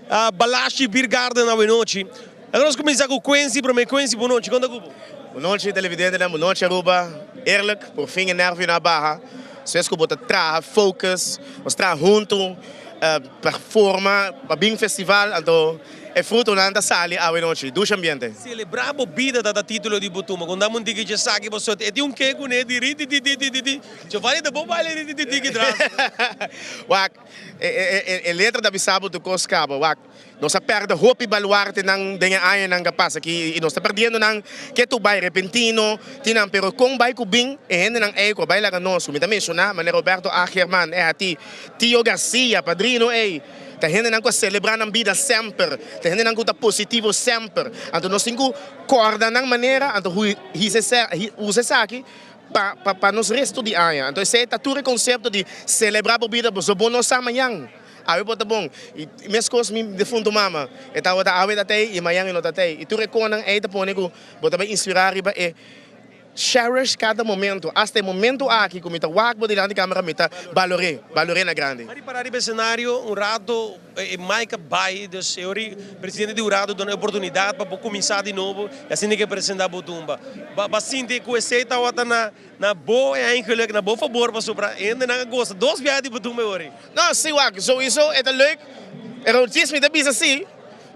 [SPEAKER 2] a Balashi Beer Garden na noite. Agora nós começamos com Quincy, para mim Quincy, boa noite. Conta como?
[SPEAKER 12] Boa noite, televidente, boa noite, Aruba. Eerlijk, por fim, nervo na barra. Vocês que botam traga, focus, mostrar junto, performa, para bem festival, então é fruto da anda sali a noite, do ambiente.
[SPEAKER 2] Celebrar a vida da título de Butuma, quando damos um tique de saque, você tem um queijo, né, de ri, já vale de bom baile de tique drama.
[SPEAKER 12] Wak, é letra da bisabo do Coscaba, wak. Nós perdemos hope baluarte ng denga ayan ng kapas aqui e nós perdendo ng que tu vai repentino tinang pero kung vai kubing hende ng eco vai lá nós como também sona mas Roberto Ackerman é ati Tio Garcia padrino tá hende ng ko celebrar ng vida sempre tá hende ng ko ta positivo sempre anto nós cinco corda ng maneira anto usa aqui para nos resto de aia então esse é o conceito de celebrar a vida so bom nós amanhã. Awe po tabong, mes kos mi defunto mama, etawa ta awe tatay, imayang ino tatay. Itu rekonang ay tapone ko, bota ba inspirari ba cherish cada momento, hasta o momento aqui, como está wak bo diante câmera mita, valore na grande.
[SPEAKER 2] Mari para o cenário, rato Mike Bay, do senhor presidente do rato, dá oportunidade para começar de novo, e assim que apresentar a Butumba. Bastante com esse tá na boa e eigenlijk na boa favor para sobrar, ainda na gosta, 2 viagens de Butumba hoje.
[SPEAKER 12] Não, sim wak, sowieso é leuk. Erotisme da bisa assim,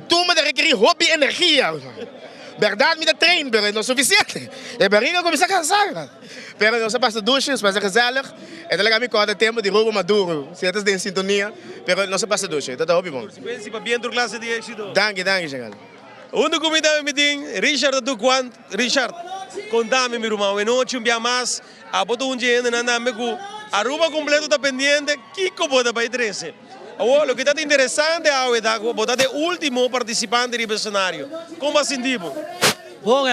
[SPEAKER 12] tu me requer hobby energia. Verdade, me dá treino, mas não é suficiente. É barriga começar a cansar. Pero não se passa duches, mas é gezellig. É talaga me corta tempo de roubo maduro. Se estás em sintonia, pero não se passa duche. Então tá hobby bom.
[SPEAKER 2] Pensa para bem classe de éxito.
[SPEAKER 12] Danke, chegal.
[SPEAKER 2] Onde comida me tem Richard Atuquan, Richard. Contame meu irmão, e noite dia mais, a boto um dia ainda anda amigo. Aruba completo tá pendente, Kiko bota para 13. Oh, lo que está interessante é botar de último participante do cenário. Como assim, tipo?
[SPEAKER 10] Bom,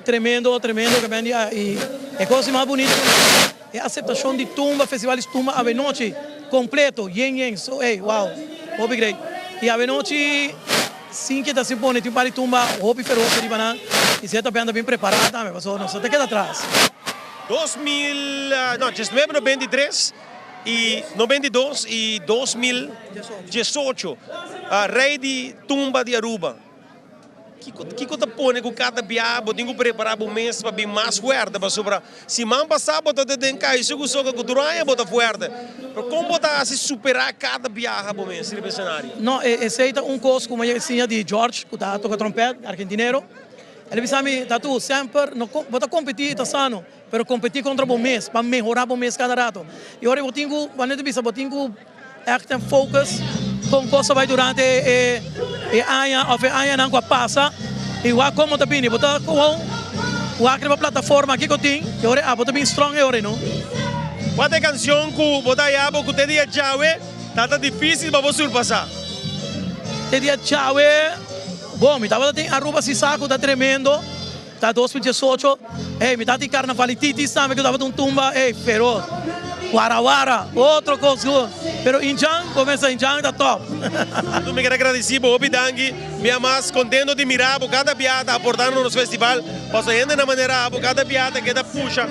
[SPEAKER 10] tremendo que vem e a coisa mais bonita é a aceitação de Tumba, Festival de Tumba, a noite completo, yen, so, wow, hobby great. E a noite, sim que está se pondo, tem para Tumba, hobby feroz de banana, e você está bem preparado também, mas não se queda atrás.
[SPEAKER 2] 1993 e 92 e 2018, rei de Tumba de Aruba. Que coisa põe com cada viagem, tenho que preparar o mês para bem mais forte, para sobrar. Se man passar, bota de cá, isso que soca cultural, bota forte. Como botar se superar cada viagem para o mês no cenário?
[SPEAKER 10] Não, esse é coisa como eu tinha de George, que toca trompete, argentino. Ele disse a mim, tu sempre, não bota competir, tá sano. Pero competir contra o mês, para melhorar o mês cada rato. E agora eu tenho, quando eu disse, eu tenho echt focus com coisa vai durante a ano que passa. E o como tá bem, eu botar com o aquela plataforma aqui que eu tenho, e agora eu botar bem strong agora, não?
[SPEAKER 2] Qual é a canção que botar aí, que te dia chave, tá difícil para você surpassar?
[SPEAKER 10] Te dia chave, bom, me tava tem Aruba se saco, tá tremendo. Tá 2018, me tá de carnavalititis também que eu tava de Tumba, feroz. Guarawara, outro coisa. Pero Injang, começa Injang, tá top.
[SPEAKER 2] Eu me quero agradecer por Obidangi, me mais contente de mirar por cada piada, aportando no festival, posso ainda na maneira, por cada piada que dá puxa.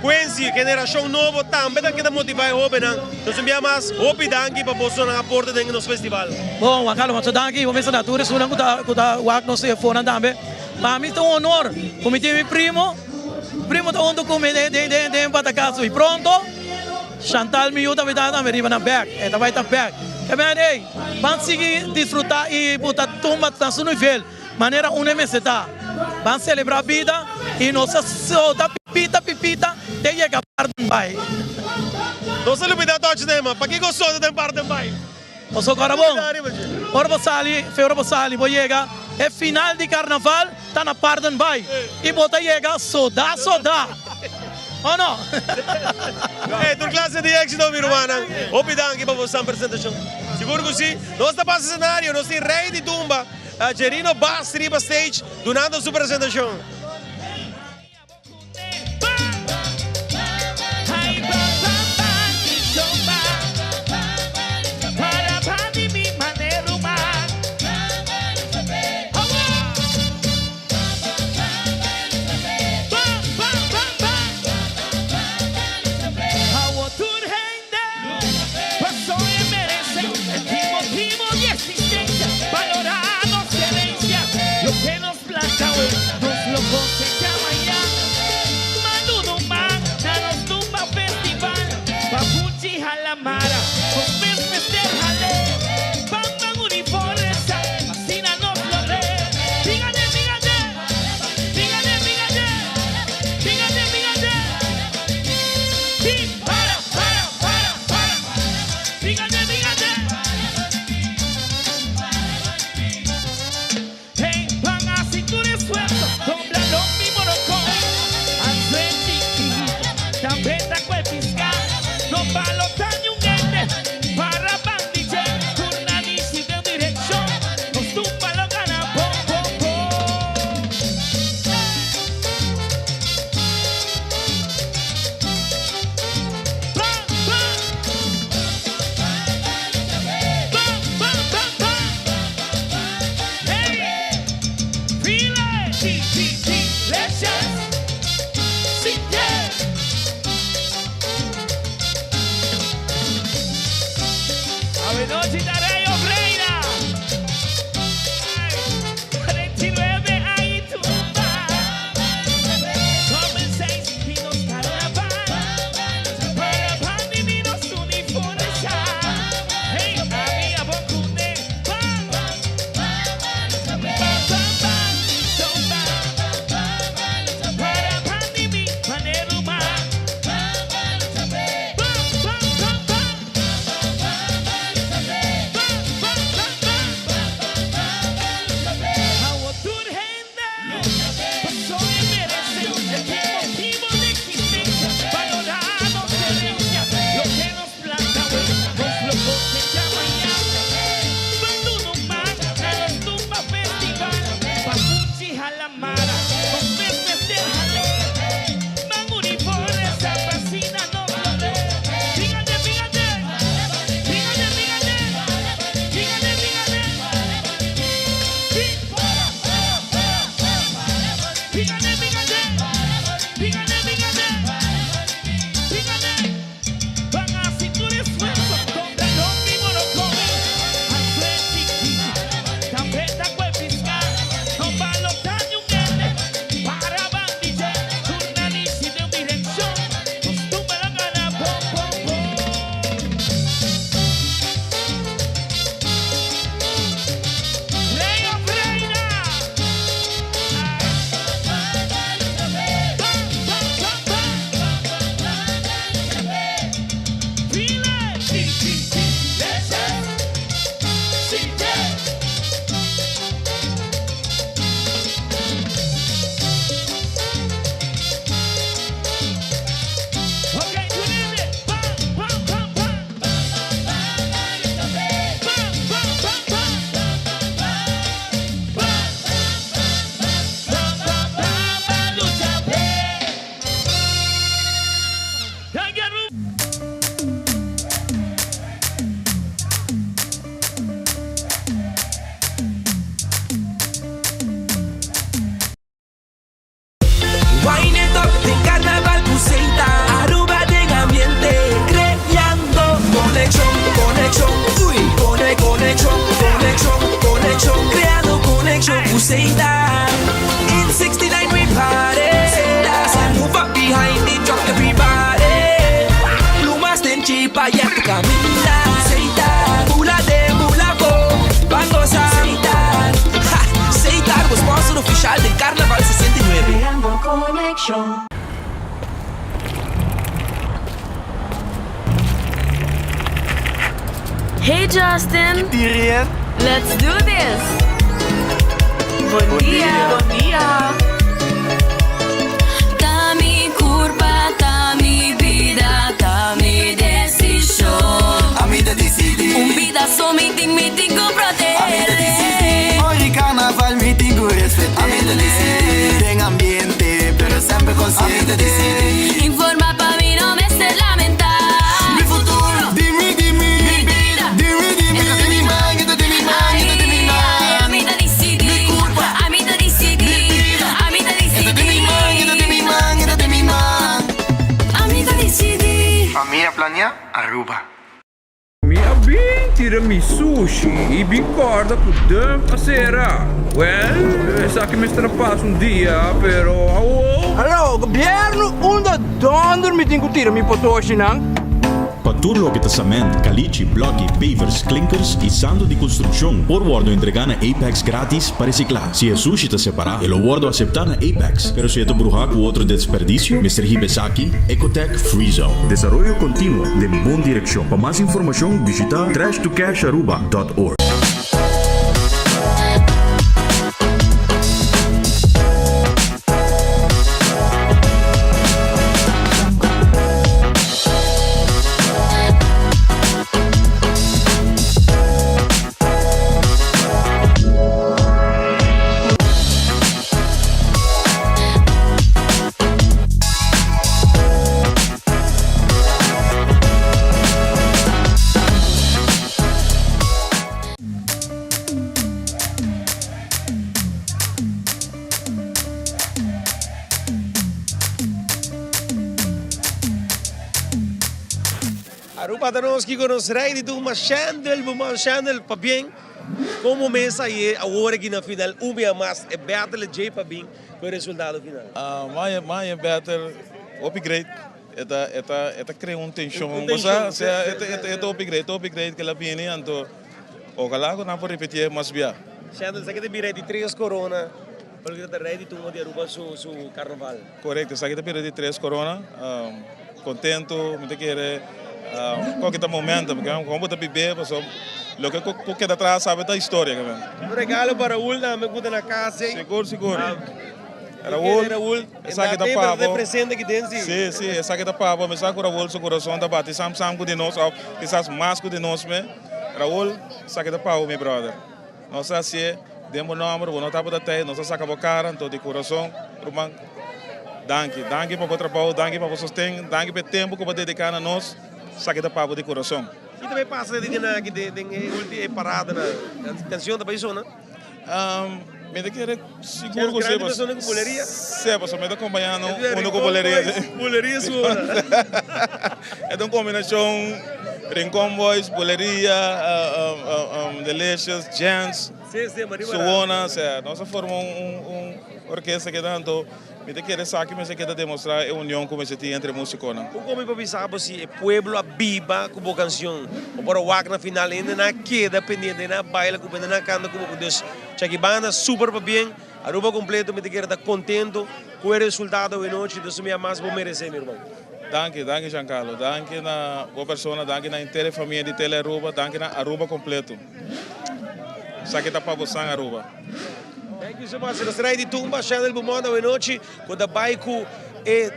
[SPEAKER 2] Quincy, geração nova, também dá que motivar o Obidangi. Então, me mais Obidangi para poder aportar dentro do festival.
[SPEAKER 10] Bom, acalo, mas Obidangi, vamos ver se a natura, se não está o não se fora também. Para mim é um honor, como tem meu primo está onde come de para casa e pronto. Chantal me ajuda a dar na riba na back, vai estar back. Que bem, vamos seguir desfrutar e botar Tumba na sua nível, maneira universitária. Vamos celebrar a vida e nossa solta pipita, tem que chegar para o pai.
[SPEAKER 2] Não se lupita todos tema, para que gostou de parte do pai?
[SPEAKER 10] Eu sou cara bom. Ora sali, vou chegar. É final de carnaval, tá na parte do pai. E bota chegar, soda. Oh não?
[SPEAKER 2] Tu classe de éxito, meu irmão. Obidangi para você apresentação. Seguro que sim. Nós estamos no cenário, nós temos rei de Tumba, Gerino Bass, riba stage, donando sua apresentação.
[SPEAKER 7] Wine it up, de carnaval Buceita, Aruba de ambiente, creando conexión, conexión, uy, conexión, conexión, conexión, creando conexión Buceita. In 69 we party, so move up behind it, drop everybody. Plumas ten chipa y a tu camina, Buceita, mula de mulaco, van gozar, Buceita, sponsor oficial del Carnaval 69.
[SPEAKER 8] Creando conexión.
[SPEAKER 9] Hey Justin!
[SPEAKER 22] Tyrion?
[SPEAKER 9] Let's do this! Buen dia! Buen dia!
[SPEAKER 23] Ta mi curva, ta mi vida, ta mi decisión.
[SPEAKER 22] A mí te decidí.
[SPEAKER 23] Un vida so meeting con proteger.
[SPEAKER 22] A mí te decidí. Hoy carnaval meeting con respeto. A mí te decidí. En ambiente, pero siempre consciente. A mí te decidí.
[SPEAKER 23] Informa pa' mí, no me estés lamentar.
[SPEAKER 22] Mi futuro, dimmi.
[SPEAKER 23] Mi vida.
[SPEAKER 22] Dimmi, esto de mi man, esto de mi man, esto de mi man.
[SPEAKER 23] A mí te decidí.
[SPEAKER 22] Mi culpa.
[SPEAKER 23] A mí te decidí.
[SPEAKER 22] Mi vida.
[SPEAKER 23] A mí te decidí.
[SPEAKER 22] Esto de mi man, esto de mi man, esto de mi man.
[SPEAKER 23] A mí te decidí.
[SPEAKER 22] Familia Plania, Aruba.
[SPEAKER 4] Minha bem tira-me sushi e bem corda com dump a sera. Well, sa que me strapasso dia, pero Alô, governo, onde donder me tem que tirar-me potoshi nang?
[SPEAKER 11] Paturlo Pitasamento, caliche, bloque, pavers, clinkers e sando de construção. Por wardo entregando Apex grátis para reciclar. Se é sushi tá separado, ele wardo aceitar na Apex. Pero se é brujar com outro desperdício, Mr. Hibesaki, Ecotech Free Zone. Desarrollo contínuo de boa direção. Para mais informação, visita trashtocasharuba.org.
[SPEAKER 2] Aruba tenemos que conocer de tu chandel para bien. Como mesa aí agora que na final uma mais é battle de para bem com o resultado final.
[SPEAKER 1] Mais better upgrade. Eta cria tensão. Você é upgrade que ela viene então. Ojalá que não por repetir mais bem.
[SPEAKER 2] Chandel, você quer vir de 3 corona. Porque está ready tu de Aruba su carnaval.
[SPEAKER 1] Correto, você quer vir de 3 corona. Contento, me quer qualquer momento, porque como está bebê, passou. Lo que queda atrás sabe da história,
[SPEAKER 2] Um regalo para Raul, me gusta na casa.
[SPEAKER 1] Seguro. Raul, essa que tá pavo.
[SPEAKER 2] Presente que tem
[SPEAKER 1] sim, essa que tá pavo, mas agora Raul seu coração tá bate, sam de nós, quizás mais de nós, Raul, essa que tá pavo, meu brother. Nós assim, demos número, não tá para ter, nós saca a cara, então de coração, irmão. Danke para o trabalho, danke para o sustento, danke pelo tempo que vai dedicar a nós, essa que tá pavo de coração.
[SPEAKER 2] E também passa de última parada na canção da paixão, né?
[SPEAKER 1] Me te quiere seguro que
[SPEAKER 2] grande persona com boleria?
[SPEAKER 1] Sim, mas me acompanhando uno com boleria.
[SPEAKER 2] Boleria sua.
[SPEAKER 1] É uma combinação Rincon Boys, boleria, Delicious, Jans, Suona, nós formamos orquestra que tanto me te quiere saber, mas quer demonstrar a união como se tem entre músicos.
[SPEAKER 2] Como me sabe se o pueblo viva com a canção, ou para o wak na final ainda na queda pendiente na baila, com na canta como Deus, que banda super bem, Aruba completo, me te quiere estar contento com o resultado da noite, Deus me mais vou merecer, meu irmão.
[SPEAKER 1] Danke Giancarlo, danke na boa pessoa, danke na inteira família de Tele Aruba, danke na Aruba completo. Sabe que tá para você Aruba.
[SPEAKER 2] Thank you so much. Nós traz de Tumba, Channel Bumanda, boa noite. Quando a Baiku é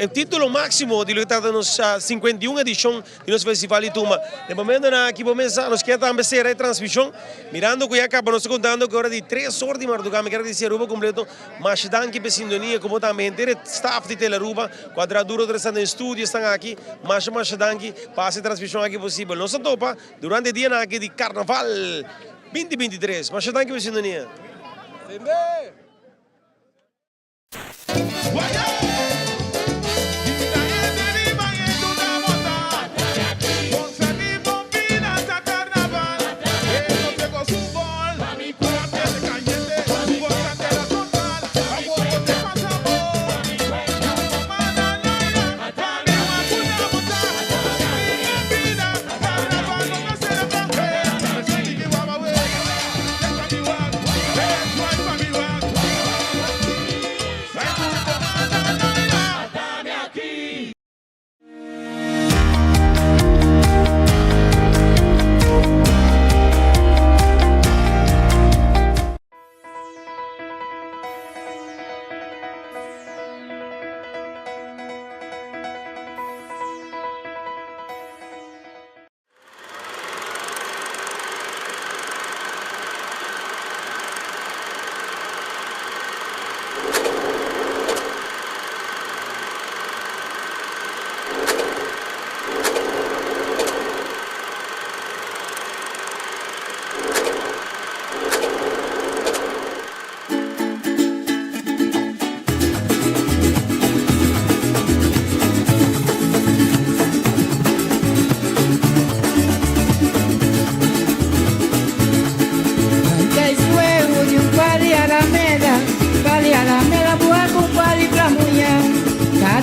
[SPEAKER 2] o título máximo de lutar nos 51 edição do nosso Festival de Tumba. De momento, aqui vamos nós queremos também ser a transmissão. Mirando que acaba, nós contando que hora de 3 horas de madrugada, me quero dizer Aruba completo, mas danke pela sintonia, como também ter staff de Tele Aruba, quadraduro estão em estúdio, estão aqui, mas danke, para a transmissão aqui possível. Nós topa durante o dia aqui de Carnaval 2023, mas danke pela sintonia.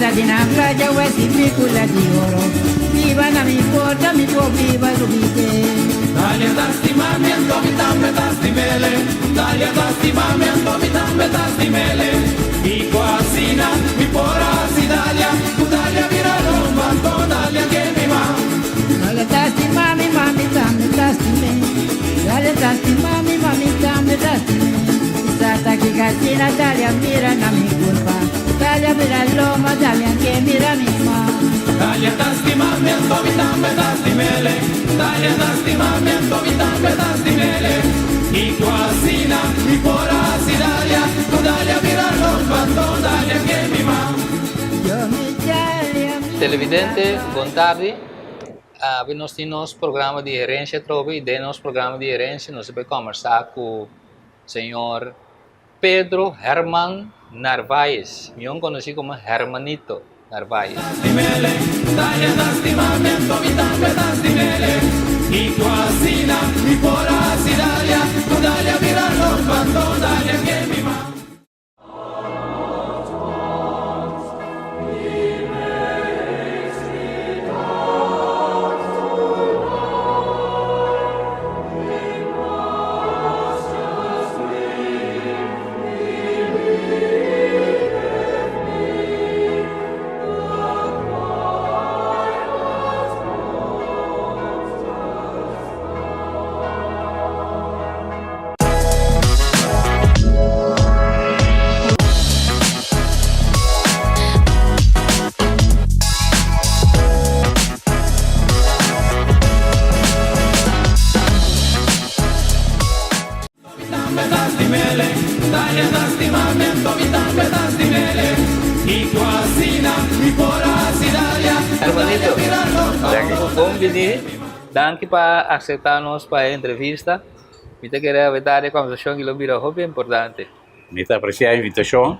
[SPEAKER 14] Dinamraja wesipikula dioro viva na mi porta mi può viva lubite Dalia tastimamiento mi tambe tastimele Dalia tastimamiento mi tambe tastimele I quasina mi porasi Dalia tu Dalia viralo banco Dalia che mi va Dalia tastimami mami tambe tastime Dalia tastimami mami tambe tastime Sata che catina Dalia mira na mi culpa Dalia mira Roma, Dalia che mira mi ma Dalia tastimamiento mi tambe tastimele Dalia tastimamiento mi tambe tastimele I quasina mi porasi Dalia tu Dalia mira Roma, Dalia che mi ma
[SPEAKER 19] Televidente, buon tardi. Nós temos programa de herência trobe e de nosso programa de herência nós vamos conversar com o senhor Pedro Herman Narváez, mejor conocido como Hermanito Narváez. Hermanito, bom venir. Danke para aceitarnos para a entrevista. Mita querer evitar a conversação que lo mira é importante.
[SPEAKER 13] Mita apreciar a invitação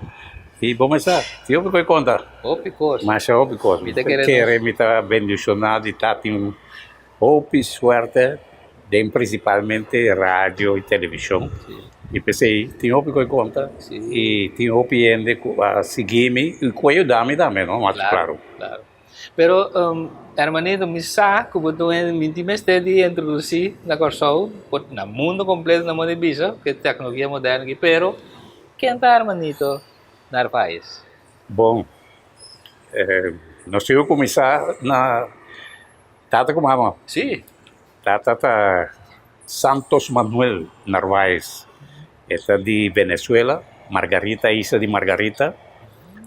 [SPEAKER 13] e vamos começar. Ti hopi koi conta.
[SPEAKER 19] Hopi coisa.
[SPEAKER 13] Mas é hopi coisa.
[SPEAKER 19] Mita querer
[SPEAKER 13] Querer mita bendicionado e tá tem hopi suerte, tem principalmente rádio e televisão. E pensei, tem hopi koi conta e tem hopi ende a seguir-me e com ajudar-me também, não? Mas claro.
[SPEAKER 19] Claro. Pero, hermanito, misa, como tu intimeste de introduzir na Corsol, na mundo completo na mão bisa, que tecnologia moderna aqui, pero, quem tá, hermanito, na país?
[SPEAKER 13] Bom, nós temos que começar na Tata com mama.
[SPEAKER 19] Sim.
[SPEAKER 13] Tata Santos Manuel Narvaez. Esta de Venezuela, Margarita, Isa de Margarita.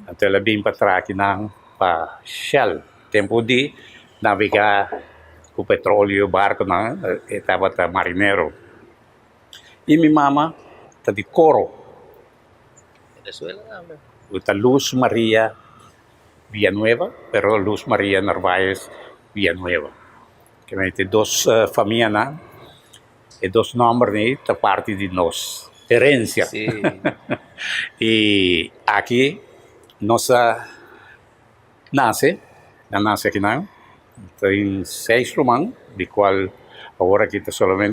[SPEAKER 13] Até ela vem para trás aqui para Shell. Tempo de navegar com petróleo, barco, estava marinheiro. E minha mama está de Coro.
[SPEAKER 19] Venezuela, não.
[SPEAKER 13] Está Luz Maria Villanueva, pero Luz Maria Narvaez Villanueva. Que tem duas famílias, e dois nomes da parte de nós. Herência.
[SPEAKER 19] Sim.
[SPEAKER 13] E aqui, nossa nasce aqui não. Tem 6 irmãos, de qual agora aqui está somente